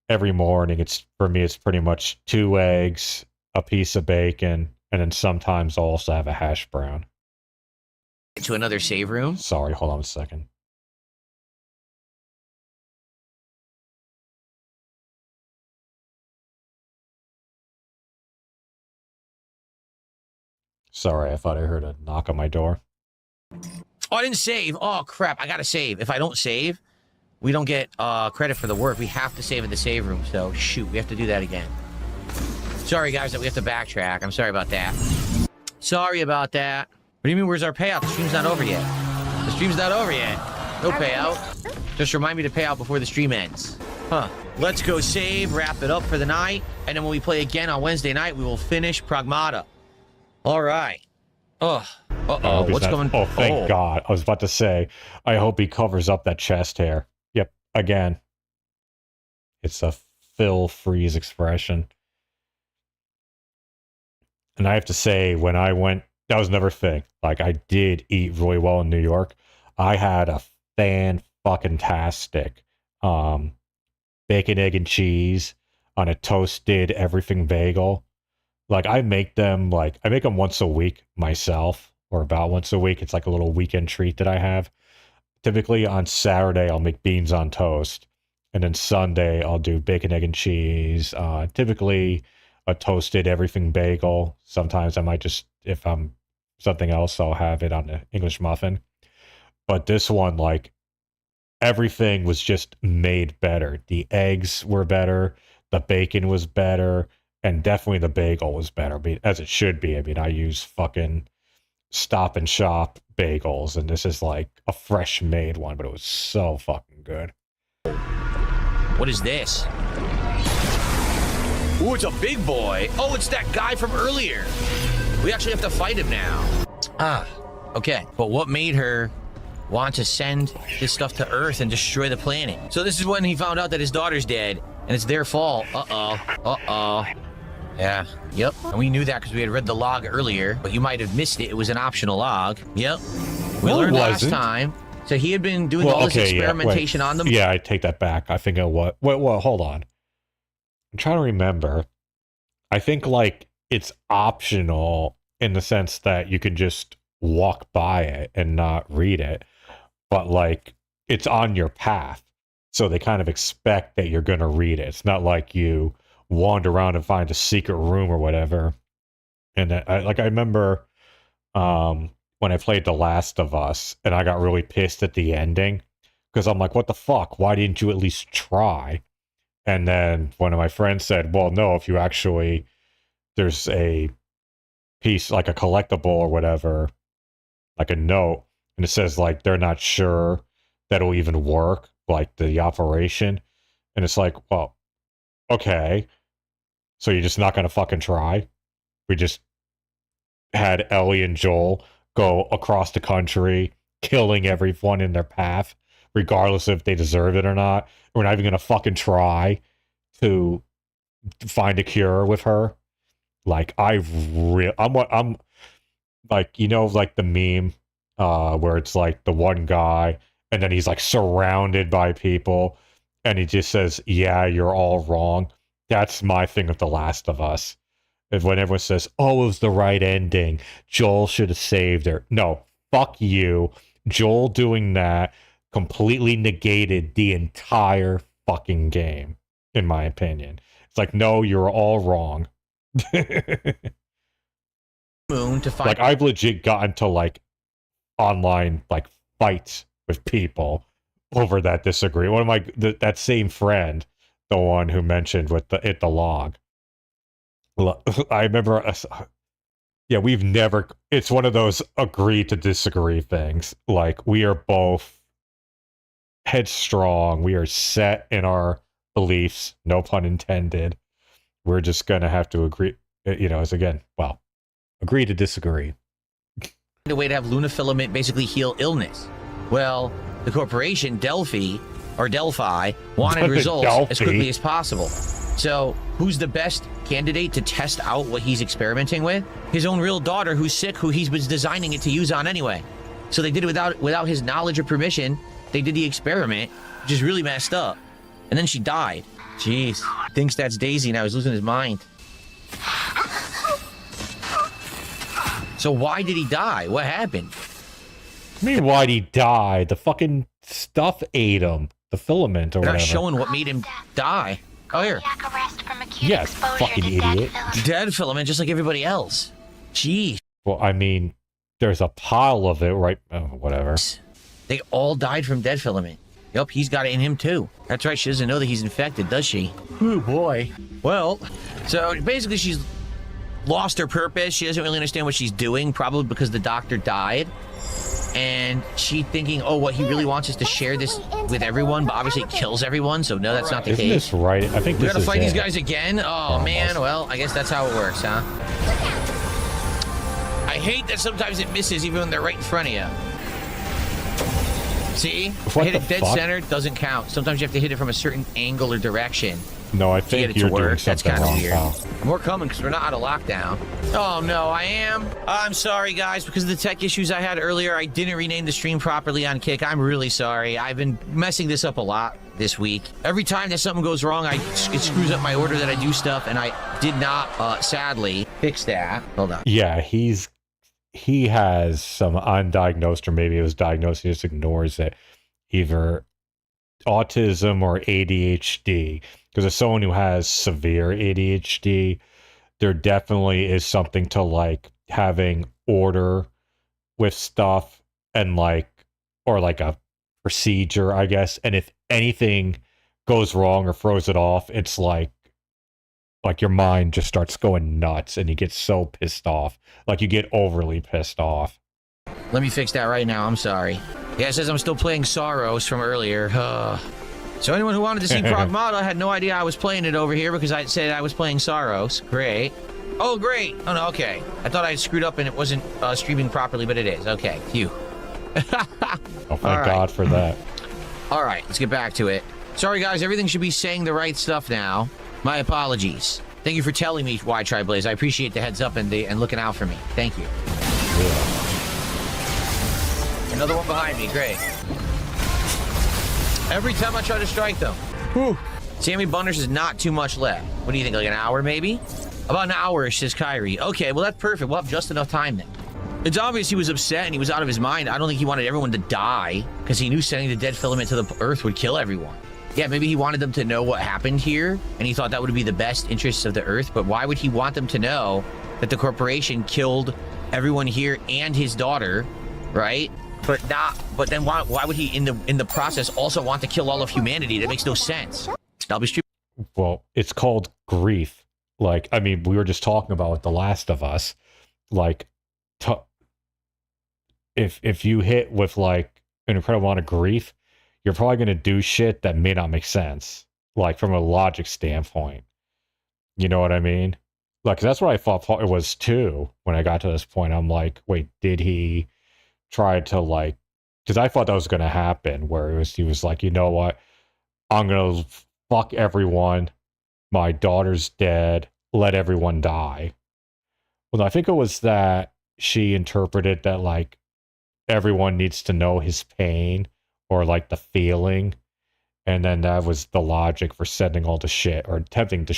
every morning. It's for me. It's pretty much 2 eggs, a piece of bacon, and then sometimes I'll also have a hash brown. to another save room. Sorry, hold on a second. Sorry, I thought I heard a knock on my door. Oh, I didn't save. Oh, crap. I got to save. If I don't save, we don't get credit for the work. We have to save in the save room. So, shoot, we have to do that again. Sorry, guys, that we have to backtrack. I'm sorry about that. Sorry about that. What do you mean, where's our payout? The stream's not over yet. The stream's not over yet. No payout. Just remind me to pay out before the stream ends. Huh. Let's go save, wrap it up for the night, and then when we play again on Wednesday night, we will finish Pragmata. All right. Oh. Uh-oh. What's going on? Oh, thank God. I was about to say, I hope he covers up that chest hair. Yep, again. It's a Phil Freeze expression. And I have to say, when I went, that was another thing. Like, I did eat really well in New York. I had a fan-fucking-tastic bacon, egg, and cheese on a toasted everything bagel. Like, I make them once a week myself, or about once a week. It's like a little weekend treat that I have. Typically on Saturday, I'll make beans on toast. And then Sunday, I'll do bacon, egg, and cheese. Typically a toasted everything bagel. Sometimes I might just, if I'm something else, I'll have it on the English muffin. But this one, like, everything was just made better. The eggs were better. The bacon was better. And definitely the bagel was better, as it should be. I mean, I use fucking Stop and Shop bagels, and this is like a fresh made one, but it was so fucking good. What is this? Ooh, it's a big boy. Oh, it's that guy from earlier. We actually have to fight him now. Ah, okay. But what made her want to send this stuff to Earth and destroy the planet? So this is when he found out that his daughter's dead, and it's their fault. Uh-oh. Yeah, yep. And we knew that because we had read the log earlier, but you might have missed it. It was an optional log. Yep. We learned last time. So he had been doing all this experimentation on them. Yeah, I take that back. I think what? Wait, hold on. I'm trying to remember. I think, like, it's optional in the sense that you can just walk by it and not read it. But, like, it's on your path. So they kind of expect that you're going to read it. It's not like you wander around and find a secret room or whatever. And I remember when I played The Last of Us and I got really pissed at the ending Because I'm like, what the fuck? Why didn't you at least try? And then one of my friends said, well, no, if you actually, there's a piece, like a collectible or whatever, like a note, and it says, like, they're not sure that'll even work, like, the operation. And it's like, well, okay. So you're just not going to fucking try? We just had Ellie and Joel go across the country, killing everyone in their path, regardless if they deserve it or not. We're not even gonna fucking try to find a cure with her. Like, I'm like, you know, like the meme where it's like the one guy and then he's like surrounded by people and he just says, yeah, you're all wrong. That's my thing with The Last of Us. Is when everyone says, oh, it was the right ending, Joel should have saved her. No, fuck you. Joel doing that completely negated the entire fucking game, in my opinion. It's like, no, you're all wrong. Moon to find Like, I've legit gotten to, like, online, like, fights with people over that disagree. One of my, that same friend, the one who mentioned with the log. I remember, yeah, we've never, it's one of those agree to disagree things. Like, we are both headstrong. We are set in our beliefs, no pun intended. We're just going to have to agree, you know, as again, well, agree to disagree. a way to have lunafilament basically heal illness. Well, the corporation, Delphi, wanted results as quickly as possible. So, who's the best candidate to test out what he's experimenting with? His own real daughter who's sick, who he was designing it to use on anyway. So they did it without his knowledge or permission. They did the experiment, which is really messed up. And then she died. Jeez. Thinks that's Daisy now. He's losing his mind. So why did he die? What happened? I mean, why'd he die? The fucking stuff ate him. The filament or They're whatever. not showing what made him die. Oh, here. Cardiac arrest from acute Yes, exposure fucking to dead idiot. filament. Dead filament, just like everybody else. Jeez. Well, I mean, there's a pile of it, right? Oh, whatever. They all died from dead filament. Yup, he's got it in him too. That's right, she doesn't know that he's infected, does she? Oh boy. Well, so basically she's lost her purpose. She doesn't really understand what she's doing, probably because the doctor died. And she thinking, oh, what he really wants is to share this with everyone, but obviously it kills everyone, so no, that's not the Isn't case. this right? I think We this gotta is fight these it. guys again? Oh, Almost. man, well, I guess that's how it works, huh? I hate that sometimes it misses even when they're right in front of you. See? What Hit it the dead fuck? center, doesn't count. Sometimes you have to hit it from a certain angle or direction. No, I To get think it you're to doing work. That's something kind of wrong, weird. pal. More coming because we're not out of lockdown. Oh no, I am. I'm sorry, guys, because of the tech issues I had earlier. I didn't rename the stream properly on Kick. I'm really sorry. I've been messing this up a lot this week. Every time that something goes wrong, it screws up my order that I do stuff, and I did not, sadly, fix that. Hold on. Yeah, he has some undiagnosed, or maybe it was diagnosed, he just ignores it. Either autism or ADHD. Because as someone who has severe ADHD, there definitely is something to like having order with stuff and like, or like a procedure, I guess. And if anything goes wrong or throws it off, it's like your mind just starts going nuts and you get so pissed off. Like you get overly pissed off. Let me fix that right now. I'm sorry. Yeah, it says I'm still playing Sorrows from earlier. So anyone who wanted to see Pragmata had no idea I was playing it over here because I said I was playing Sorrows. Great. Oh, great. Oh, no, okay. I thought I screwed up and it wasn't streaming properly, but it is. Okay, phew. Oh, thank right. God for that. All right, let's get back to it. Sorry, guys. Everything should be saying the right stuff now. My apologies. Thank you for telling me why Tri-Blaze. I appreciate the heads up and looking out for me. Thank you. Yeah. Another one behind me. Great. Every time I try to strike them. Whew. Sammy Bunders is not too much left. What do you think, like an hour maybe? About an hour, says Kyrie. Okay, well that's perfect. We'll have just enough time then. It's obvious he was upset and he was out of his mind. I don't think he wanted everyone to die because he knew sending the dead filament to the earth would kill everyone. Yeah, maybe he wanted them to know what happened here and he thought that would be the best interests of the earth, but why would he want them to know that the corporation killed everyone here and his daughter, right? But not But then why would he in the process also want to kill all of humanity? That makes no sense. That'll be stupid. Well, it's called grief. Like, I mean, we were just talking about with The Last of Us. Like, if you hit with like an incredible amount of grief, you're probably going to do shit that may not make sense. Like from a logic standpoint, you know what I mean? Like, 'cause that's what I thought it was too. When I got to this point, I'm like, wait, did he try to like? Because I thought that was going to happen, where he was like, you know what, I'm going to fuck everyone. My daughter's dead. Let everyone die. Well, I think it was that she interpreted that like everyone needs to know his pain or like the feeling. And then that was the logic for sending all the shit or attempting to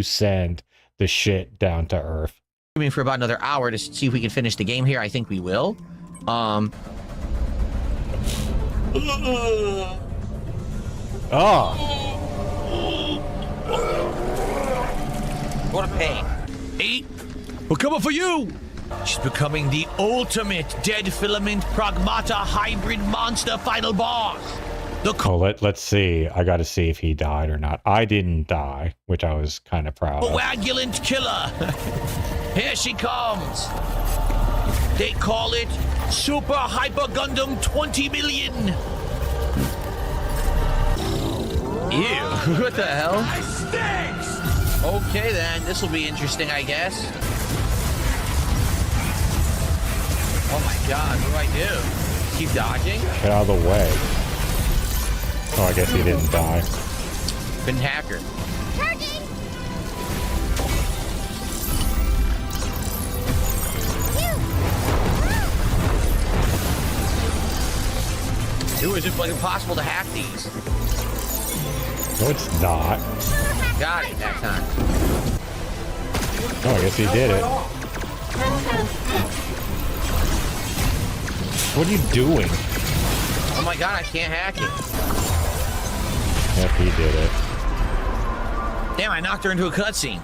send the shit down to Earth. For about another hour to see if we can finish the game here. I think we will. Oh. What a pain. 8, we're coming for you. She's becoming the ultimate dead filament Pragmata hybrid monster final boss. Let's see. I got to see if he died or not. I didn't die, which I was kind of proud of. Coagulant killer. Here she comes. They call it Super Hyper Gundam 20 million. Ew, what the hell? Okay then, this will be interesting, I guess. Oh my god, what do I do? Keep dodging? Get out of the way. Oh, I guess he didn't die. Couldn't hack her. Charging! It was like impossible to hack these. No, it's not. Got it that time. Oh, I guess he did it. What are you doing? Oh my god, I can't hack it. Yep, he did it. Damn, I knocked her into a cutscene.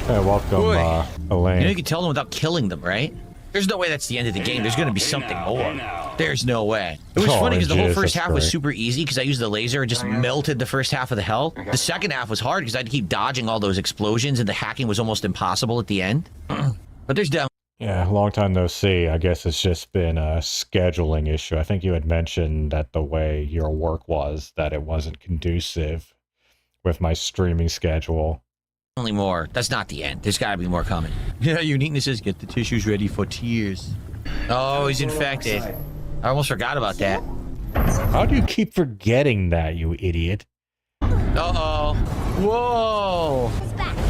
Hey, welcome, Boy. Elaine. You know, you can tell them without killing them, right? There's no way that's the end of the game. There's going to be something more. There's no way. It was funny because the whole first half was super easy because I used the laser and just melted the first half of the hell. The second half was hard because I had to keep dodging all those explosions and the hacking was almost impossible at the end. But there's definitely... Yeah, long time no see. I guess it's just been a scheduling issue. I think you had mentioned that the way your work was, that it wasn't conducive with my streaming schedule. Only more. That's not the end. There's got to be more coming. Yeah, uniqueness says get the tissues ready for tears. Oh, he's infected. I almost forgot about that. How do you keep forgetting that, you idiot? Uh-oh. Whoa.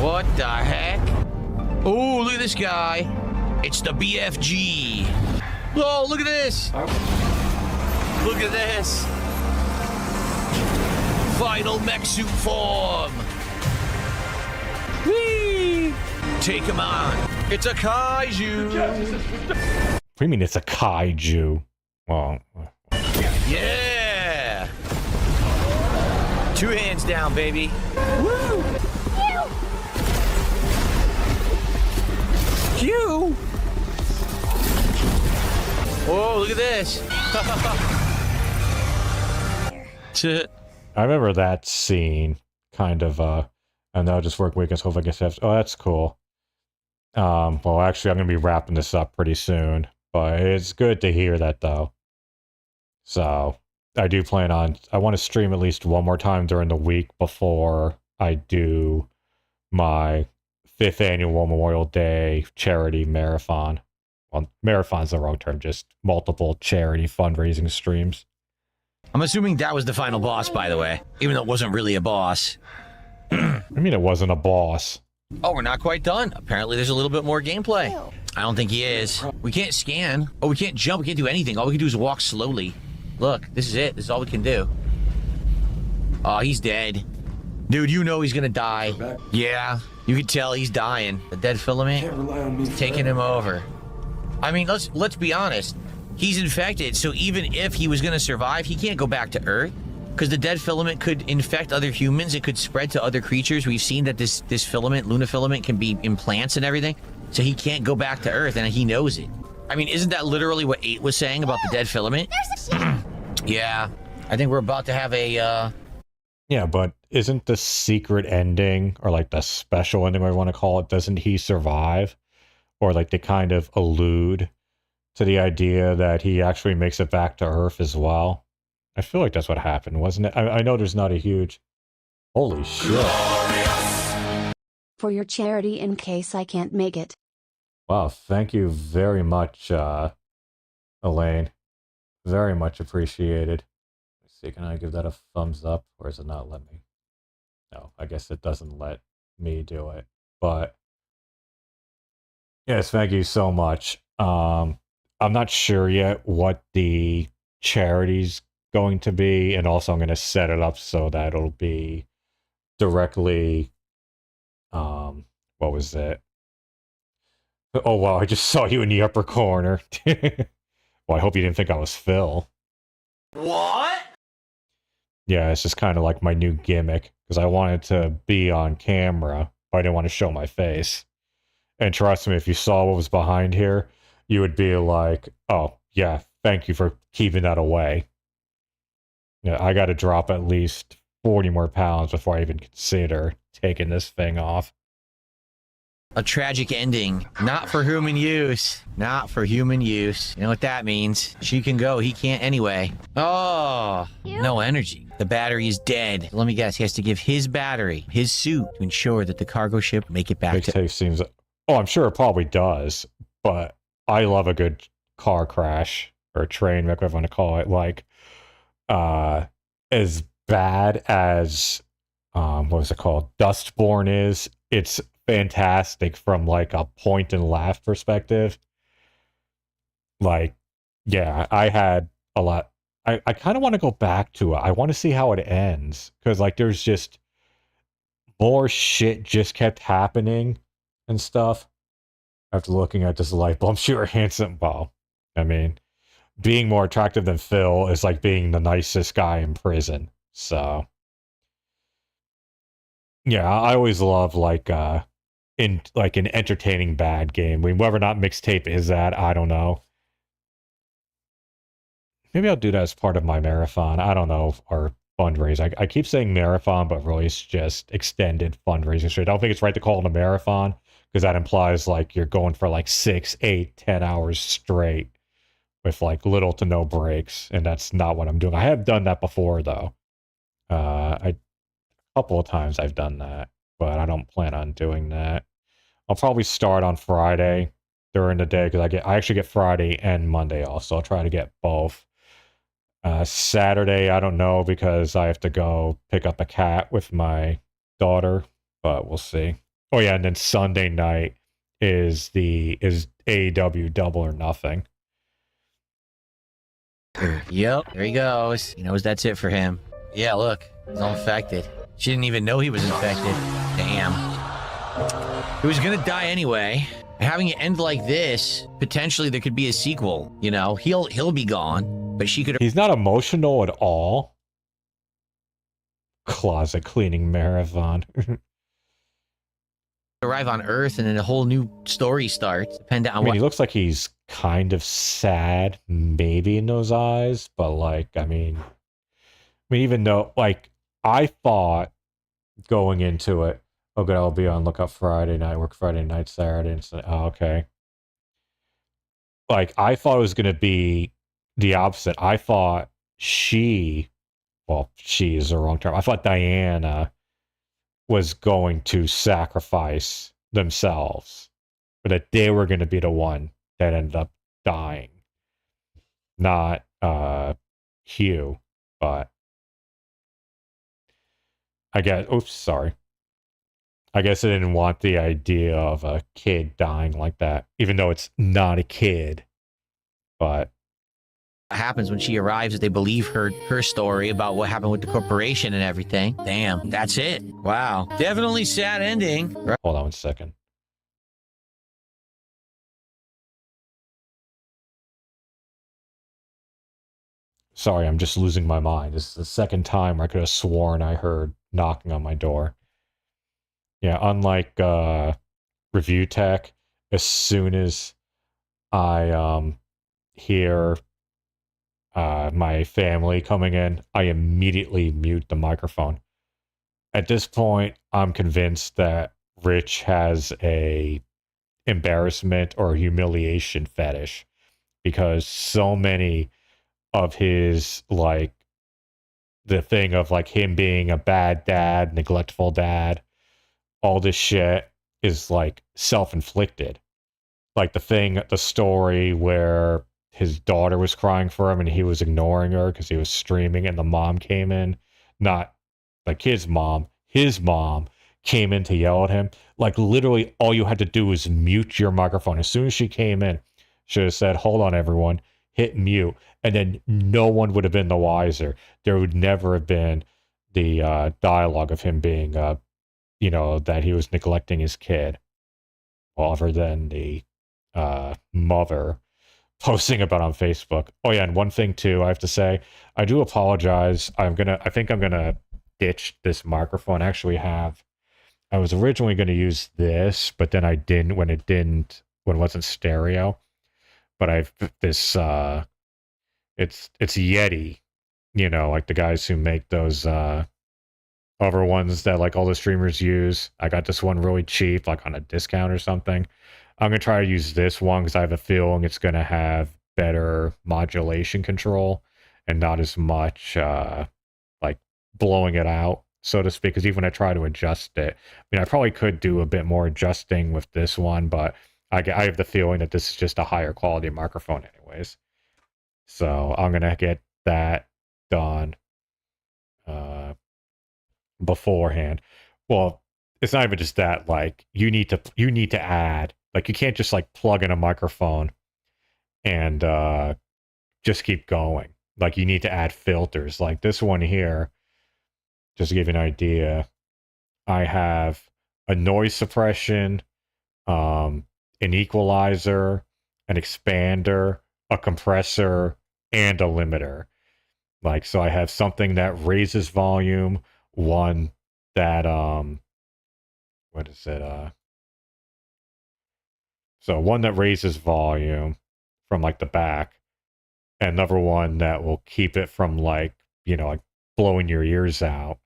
What the heck? Oh, look at this guy. It's the BFG. Oh, look at this. Look at this. Final mech suit form. Whee! Take him on. It's a kaiju. What do you mean it's a kaiju? Well, Yeah. 2 hands down, baby. Woo! Q. Whoa, look at this. I remember that scene, kind of, and I'll just work weekends, hope I get stuff. Oh, that's cool. Well, actually, I'm going to be wrapping this up pretty soon, but it's good to hear that, though. So, I do plan on, I want to stream at least one more time during the week before I do my 5th annual Memorial Day charity marathon. Well, marathon's the wrong term, just multiple charity fundraising streams. I'm assuming that was the final boss, by the way, even though it wasn't really a boss. I mean, it wasn't a boss. Oh, we're not quite done. Apparently, there's a little bit more gameplay. I don't think he is. We can't scan. Oh, we can't jump. We can't do anything. All we can do is walk slowly. Look, this is it. This is all we can do. Oh, he's dead. Dude, you know he's gonna die. Yeah, you can tell he's dying. The dead filament is taking him over. I mean, let's be honest. He's infected, so even if he was gonna survive, he can't go back to Earth. Because the dead filament could infect other humans. It could spread to other creatures. We've seen that this filament, Luna filament, can be in plants and everything. So he can't go back to Earth, and he knows it. I mean, isn't that literally what 8 was saying about the dead filament? Yeah. I think we're about to have a, Yeah, but isn't the secret ending, or like the special ending, whatever you want to call it, doesn't he survive? Or like they kind of allude to the idea that he actually makes it back to Earth as well? I feel like that's what happened, wasn't it? I know there's not a huge... Holy shit. For your charity in case I can't make it. Wow, thank you very much, Elaine. Very much appreciated. Let's see, can I give that a thumbs up, or is it not let me? No, I guess it doesn't let me do it. But yes, thank you so much. I'm not sure yet what the charity's going to be, and also I'm going to set it up so that it'll be directly, what was it? Oh wow, I just saw you in the upper corner. Well, I hope you didn't think I was Phil. What? Yeah, it's just kind of like my new gimmick, because I wanted to be on camera, but I didn't want to show my face. And trust me, if you saw what was behind here, you would be like, oh, yeah, thank you for keeping that away. Yeah, I got to drop at least 40 more pounds before I even consider taking this thing off. a tragic ending. Not for human use. Not for human use. You know what that means? She can go, he can't anyway. Oh, no energy. The battery is dead. Let me guess, he has to give his battery, his suit, to ensure that the cargo ship make it back to... Mixtape seems... Oh, I'm sure it probably does, but I love a good car crash, or train wreck, whatever you want to call it. Like, as bad as, what was it called? Dustborn is, it's fantastic from like a point and laugh perspective. Like, yeah, I had a lot. I kind of want to go back to it. I want to see how it ends, because like there's just more shit just kept happening and stuff. After looking at this light bulb, sure, handsome. Well, I mean, being more attractive than Phil is like being the nicest guy in prison. So, yeah, I always love like in like an entertaining bad game. I mean, whether or not Mixtape is that, I don't know. Maybe I'll do that as part of my marathon. I don't know, or fundraise. I keep saying marathon, but really it's just extended fundraising. So I don't think it's right to call it a marathon, because that implies like you're going for like 6, 8, 10 hours straight with like little to no breaks, and that's not what I'm doing. I have done that before though. A couple of times I've done that, but I don't plan on doing that. I'll probably start on Friday during the day, because I actually get Friday and Monday off, so I'll try to get both. Saturday, I don't know, because I have to go pick up a cat with my daughter, but we'll see. Oh yeah, and then Sunday night is AEW Double or Nothing. Yep, there he goes. He knows that's it for him. Yeah, look, he's all infected. She didn't even know he was infected. Damn. He was gonna die anyway. Having it end like this, potentially there could be a sequel. You know, he'll be gone, but she could... He's not emotional at all. Closet cleaning marathon. arrive on Earth, and then a whole new story starts, depending on I mean, what... he looks like he's kind of sad, maybe, in those eyes, but like, I mean, even though, like, I thought going into it, oh good, I'll be on lookout Friday night, work Friday night, Saturday, and so, oh, okay. Like, I thought it was going to be the opposite. I thought she is the wrong term. I thought Diana was going to sacrifice themselves, but that they were going to be the one that ended up dying, not Hugh. But I guess, oops, sorry. I guess I didn't want the idea of a kid dying like that, even though it's not a kid. But happens when she arrives, that they believe her story about what happened with the corporation and everything. Damn, that's it. Wow. Definitely sad ending. hold on 1 second. Sorry, I'm just losing my mind. This is the second time I could have sworn I heard knocking on my door. Yeah, unlike Review Tech, as soon as I hear my family coming in, I immediately mute the microphone. At this point, I'm convinced that Rich has a embarrassment or humiliation fetish, because so many of his, like, the thing of like him being a bad dad, neglectful dad, all this shit is like self-inflicted. Like the story where his daughter was crying for him and he was ignoring her because he was streaming, and the mom came in, not like his mom came in to yell at him. Like, literally all you had to do was mute your microphone. As soon as she came in, should have said, "Hold on, everyone, hit mute," and then no one would have been the wiser. There would never have been the dialogue of him being, that he was neglecting his kid, other than the mother posting about on Facebook. Oh yeah, and one thing too, I have to say, I do apologize. I think I'm gonna ditch this microphone. I actually have. I was originally going to use this, but then I didn't when it wasn't stereo. But I've this it's Yeti, like the guys who make those other ones that like all the streamers use. I got this one really cheap, like on a discount or something. I'm gonna try to use this one because I have a feeling it's gonna have better modulation control and not as much like blowing it out, so to speak. Because even when I try to adjust it, I mean, I probably could do a bit more adjusting with this one, but I have the feeling that this is just a higher quality microphone anyways. So I'm gonna get that done beforehand. Well, it's not even just that. Like, you need to add, like, you can't just like plug in a microphone and just keep going. Like, you need to add filters. Like this one here, just to give you an idea, I have a noise suppression, an equalizer, an expander, a compressor, and a limiter. Like, so I have something that raises volume, one that what is it? So one that raises volume from like the back, and another one that will keep it from like, like blowing your ears out.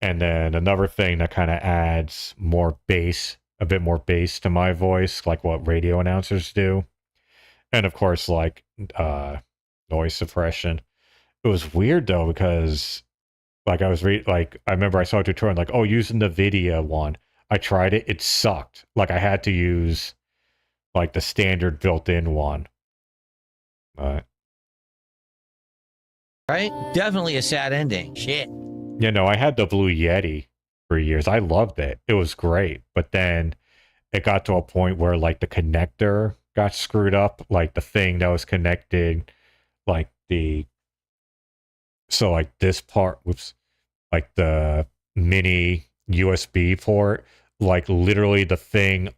And then another thing that kind of adds more bass, a bit more bass to my voice, like what radio announcers do. And of course, like noise suppression. It was weird though, because like I remember I saw a tutorial like, oh, using the video one. I tried it, it sucked. Like, I had to use like the standard built-in one. But Right? Definitely a sad ending. Shit. I had the Blue Yeti for years. I loved it. It was great. But then it got to a point where like the connector got screwed up, like the thing that was connected, like like this part, like the mini USB port, like literally the thing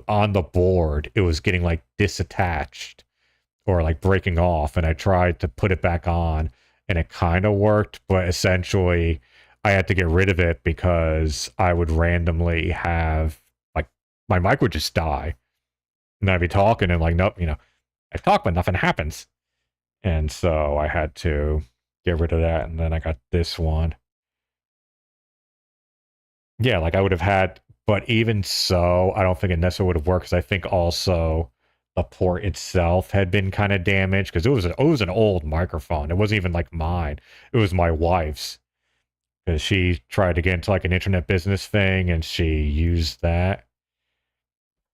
on the board, it was getting like disattached or like breaking off. And I tried to put it back on and it kind of worked, but essentially I had to get rid of it because I would randomly have like my mic would just die. And I'd be talking and like, nope, I talk, but nothing happens. And so I had to get rid of that. And then I got this one. Yeah, like I would have had, but even so, I don't think it necessarily would have worked, because I think also the port itself had been kind of damaged, because it was an old microphone. It wasn't even like mine. It was my wife's, because she tried to get into like an internet business thing and she used that.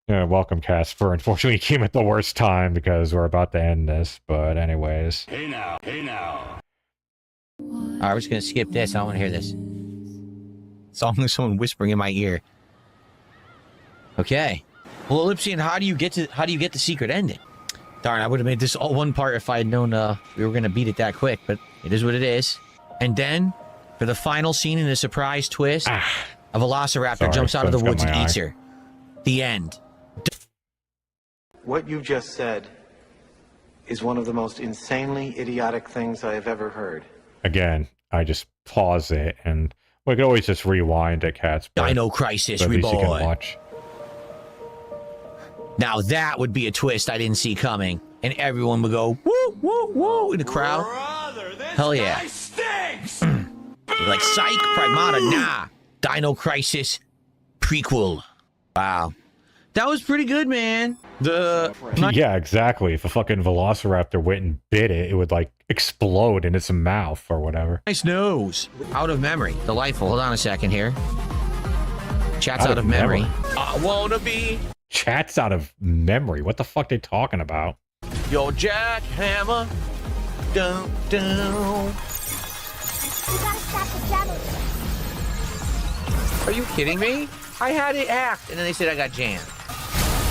Yeah, welcome, Casper. Unfortunately, you came at the worst time because we're about to end this. But anyways. Hey now. All right, we're just gonna skip this. I don't want to hear this. Someone whispering in my ear. Okay. Well, Ellipsian, how do you get the secret ending? Darn, I would have made this all one part if I had known we were gonna beat it that quick, but it is what it is. And then, for the final scene in a surprise twist, a velociraptor jumps out of the woods and eats her. The end. What you just said is one of the most insanely idiotic things I have ever heard. Again, I just pause it, and we could always just rewind it, Cats. Dino Crisis, at least you can reborn. watch. Now that would be a twist I didn't see coming, and everyone would go woo woo woo in the crowd. Brother, this Hell yeah. guy stinks. Like psych, Pragmata, nah. Dino Crisis prequel. Wow, that was pretty good, man. Yeah, exactly. If a fucking velociraptor went and bit it, it would like explode in its mouth or whatever. Nice nose. Out of memory. Delightful. Hold on a second here. Chat's Out out of of memory. memory. I wanna be Chat's out of memory. What the fuck they talking about? your jackhammer. Dun, dun. You gotta stop the javelin. Are you kidding me? I had it hacked, and then they said I got jammed.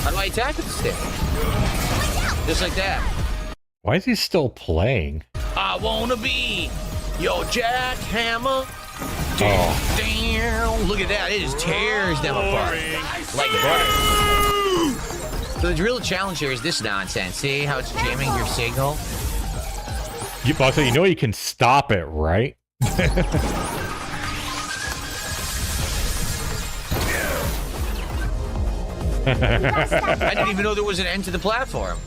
How do I attack with the stick? Just like that. Why is he still playing? I wanna be your jackhammer. Oh, Damn. Look at that. It just tears them apart. Like butter. So the real challenge here is this nonsense. See how it's jamming your signal? so you know you can stop it, right? I didn't even know there was an end to the platform.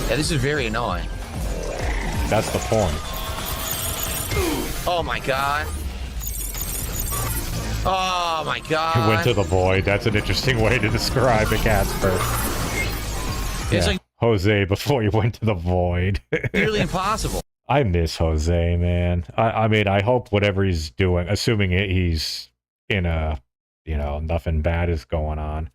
Yeah, this is very annoying. That's the point. Oh my god. Oh my god. It went to the void. That's an interesting way to describe it, Casper. It's Yeah. like Jose before he went to the void. nearly impossible. I miss Jose, man. I mean, I hope whatever he's doing, assuming he's in a, nothing bad is going on.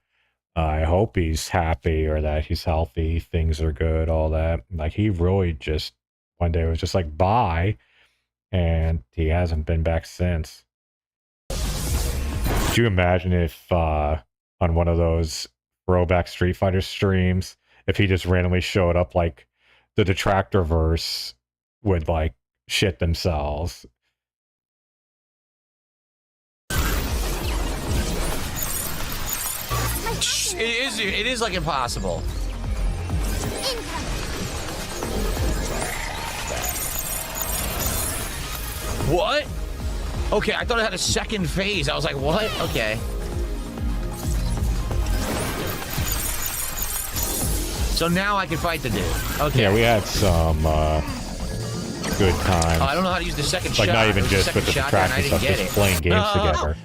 I hope he's happy or that he's healthy, things are good, all that. Like, he really just, one day was just like, bye. And he hasn't been back since. Could you imagine if, on one of those throwback Street Fighter streams, if he just randomly showed up, like, the Detractorverse would, like, shit themselves. It is like impossible. What? Okay, I thought it had a second phase. I was like, what? Okay. So now I can fight the dude. Okay. Yeah, we had some good times. I don't know how to use the second Like, shot. not even There's a just with the second shotgun, Detractor I didn't stuff, get just it. playing games together.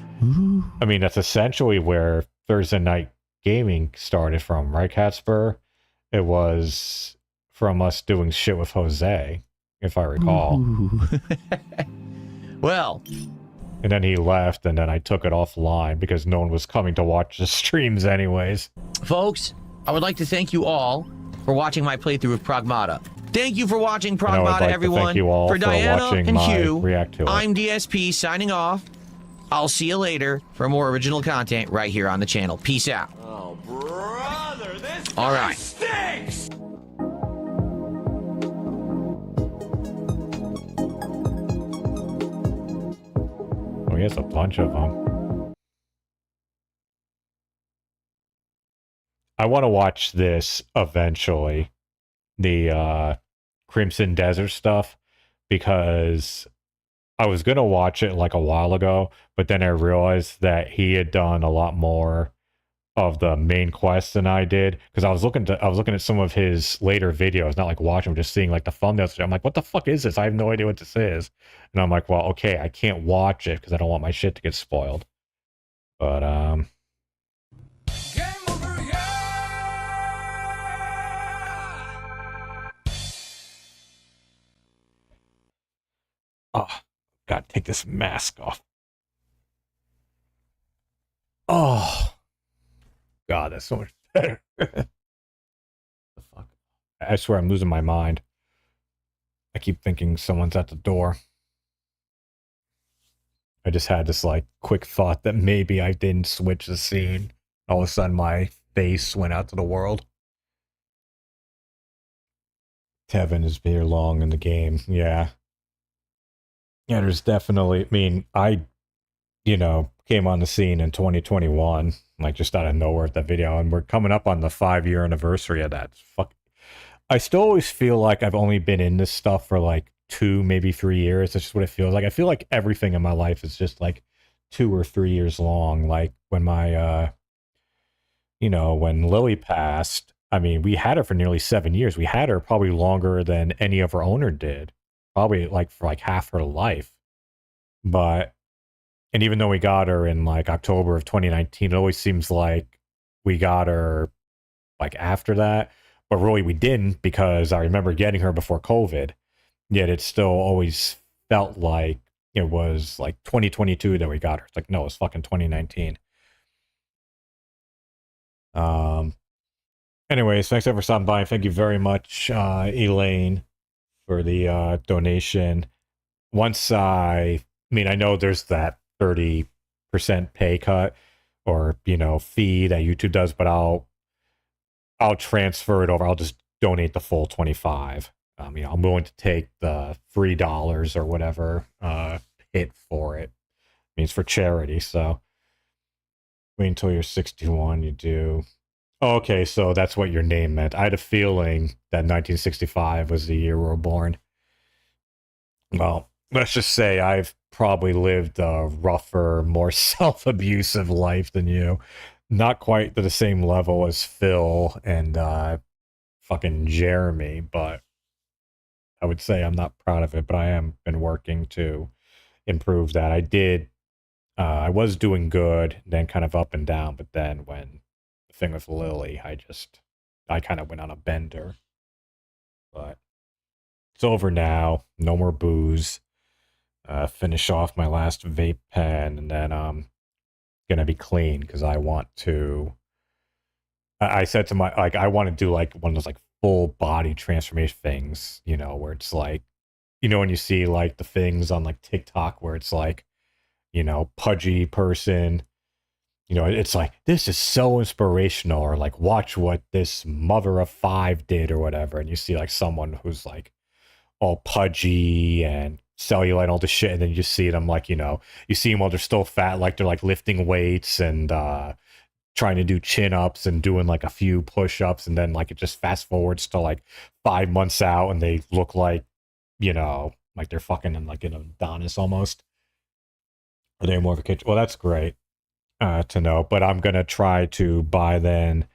I mean, that's essentially where Thursday Night Gaming started from, right, Catspur? It was from us doing shit with Jose, if I recall. Well, And then he left, and then I took it offline because no one was coming to watch the streams anyways. folks, I would like to thank you all for watching my playthrough of Pragmata. Thank you for watching And I would Pragmata, like to everyone. thank you all for Diana watching and my Hugh, react to it. I'm DSP signing off. I'll see you later for more original content right here on the channel. Peace out. Oh, brother, this All guy right. stinks. Oh, he has a bunch of them. I want to watch this eventually, the Crimson Desert stuff, because I was going to watch it like a while ago, but then I realized that he had done a lot more of the main quest than I did, because I was looking at some of his later videos, not like watching them, just seeing like the thumbnails. I'm like, what the fuck is this? I have no idea what this is. And I'm like, well, okay, I can't watch it because I don't want my shit to get spoiled. But Game over, yeah. oh, gotta take this mask off. Oh, God, that's so much better. The fuck? I swear I'm losing my mind. I keep thinking someone's at the door. I just had this like quick thought that maybe I didn't switch the scene. All of a sudden my face went out to the world. Tevin is here long in the game. Yeah. Yeah, there's definitely, I mean, came on the scene in 2021, like just out of nowhere with that video, and we're coming up on the 5-year anniversary of that. Fuck. I still always feel like I've only been in this stuff for like 2, maybe 3 years. That's just what it feels like. I feel like everything in my life is just like 2 or 3 years long. Like when my you know, when Lily passed, I mean, we had her for nearly 7 years. We had her probably longer than any of her owner did, probably like for like half her life. But, and even though we got her in like October of 2019, it always seems like we got her like after that. But really, we didn't, because I remember getting her before COVID. Yet it still always felt like it was like 2022 that we got her. It's like, no, it's fucking 2019. Anyways, thanks ever for stopping by. Thank you very much, Elaine, for the donation. Once I mean, I know there's that 30% pay cut or, you know, fee that YouTube does, but I'll transfer it over. I'll just donate the full 25. You know, I'm willing to take the $3 or whatever hit for it. I mean, it's for charity, so wait until you're 61, you do. Oh, okay, so that's what your name meant. I had a feeling that 1965 was the year we were born. Well, let's just say I've probably lived a rougher, more self-abusive life than you. Not quite to the same level as Phil and fucking Jeremy, but I would say I'm not proud of it, but I am been working to improve that. I was doing good, then kind of up and down, but then when the thing with Lily, I kind of went on a bender. But it's over now. No more booze. Finish off my last vape pen, and then I'm gonna be clean because I want to. I said to my, like, I want to do like one of those like full body transformation things, you know, where it's like, you know, when you see like the things on like TikTok where it's like, you know, pudgy person, you know, it's like, this is so inspirational, or like, watch what this mother of five did or whatever. And you see like someone who's like all pudgy and cellulite and all this shit. And then you just see them like, you know, you see them while they're still fat, like they're like lifting weights and trying to do chin-ups and doing like a few push-ups. And then like it just fast forwards to like 5 months out and they look like, you know, like they're fucking in like an Adonis almost. Or they're more of a kitchen. Well, that's great to know. But I'm going to try to by then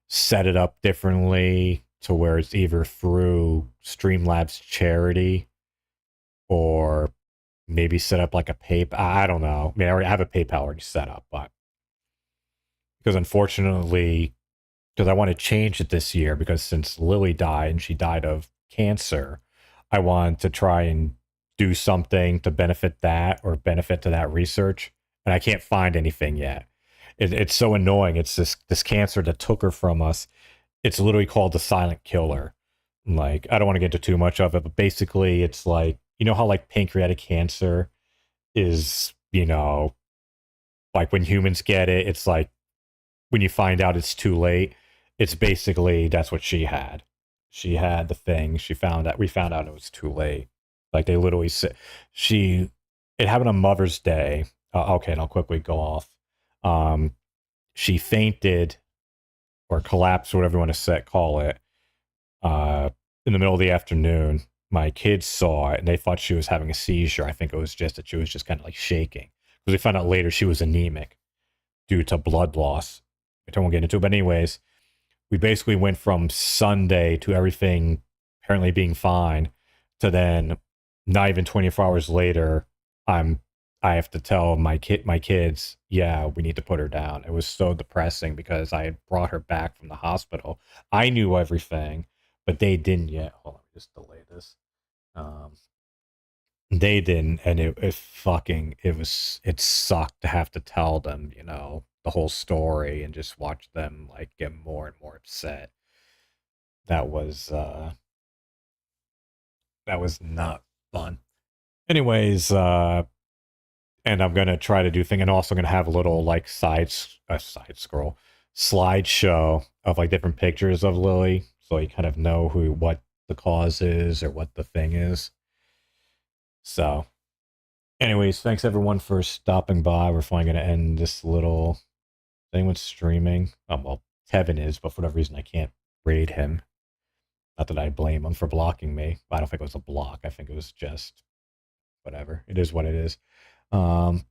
set it up differently to where it's either through Streamlabs charity or maybe set up like a PayPal. I don't know. I mean, I already have a PayPal already set up, but because unfortunately, because I want to change it this year, because since Lily died and she died of cancer, I want to try and do something to benefit that or benefit to that research. And I can't find anything yet. It's so annoying. It's this cancer that took her from us. It's literally called the silent killer. Like, I don't want to get into too much of it, but basically it's like, you know how like pancreatic cancer is, you know, like when humans get it, it's like when you find out it's too late. It's basically, that's what she had. She had the thing. We found out it was too late. Like they literally said, it happened on Mother's Day. Okay, and I'll quickly go off. She fainted or collapsed, whatever you want to call it, in the middle of the afternoon. My kids saw it and they thought she was having a seizure. I think it was just that she was just kind of like shaking. Because we found out later she was anemic due to blood loss. I won't get into it, but anyways, we basically went from Sunday to everything apparently being fine to then not even 24 hours later, I have to tell my kids, yeah, we need to put her down. It was so depressing because I had brought her back from the hospital. I knew everything, but they didn't yet. Hold on, let me just delay this. They didn't, and it sucked to have to tell them, you know, the whole story and just watch them like get more and more upset. That was not fun. Anyways, and I'm gonna try to do thing, and also gonna have a little like slideshow of like different pictures of Lily, so you kind of know what the cause is or what the thing is. So, anyways, thanks everyone for stopping by. We're finally gonna end this little thing with streaming. Well, Kevin is, but for whatever reason I can't raid him. Not that I blame him for blocking me. I don't think it was a block. I think it was just whatever. It is what it is. And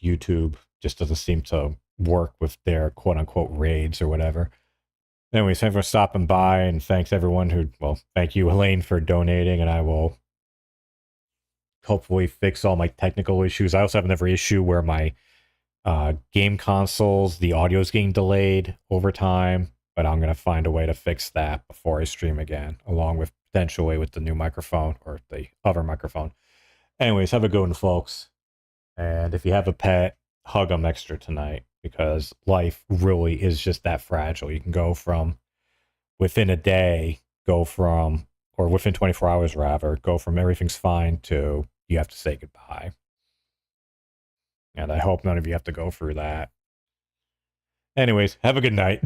YouTube just doesn't seem to work with their quote unquote raids or whatever. Anyways, thanks for stopping by, and thanks everyone who, well, thank you, Elaine, for donating, and I will hopefully fix all my technical issues. I also have another issue where my game consoles, the audio is getting delayed over time, but I'm going to find a way to fix that before I stream again, along with potentially with the new microphone or the other microphone. Anyways, have a good one, folks. And if you have a pet, hug them extra tonight, because life really is just that fragile. You can go from within a day, or within 24 hours rather, go from everything's fine to you have to say goodbye. And I hope none of you have to go through that. Anyways, have a good night.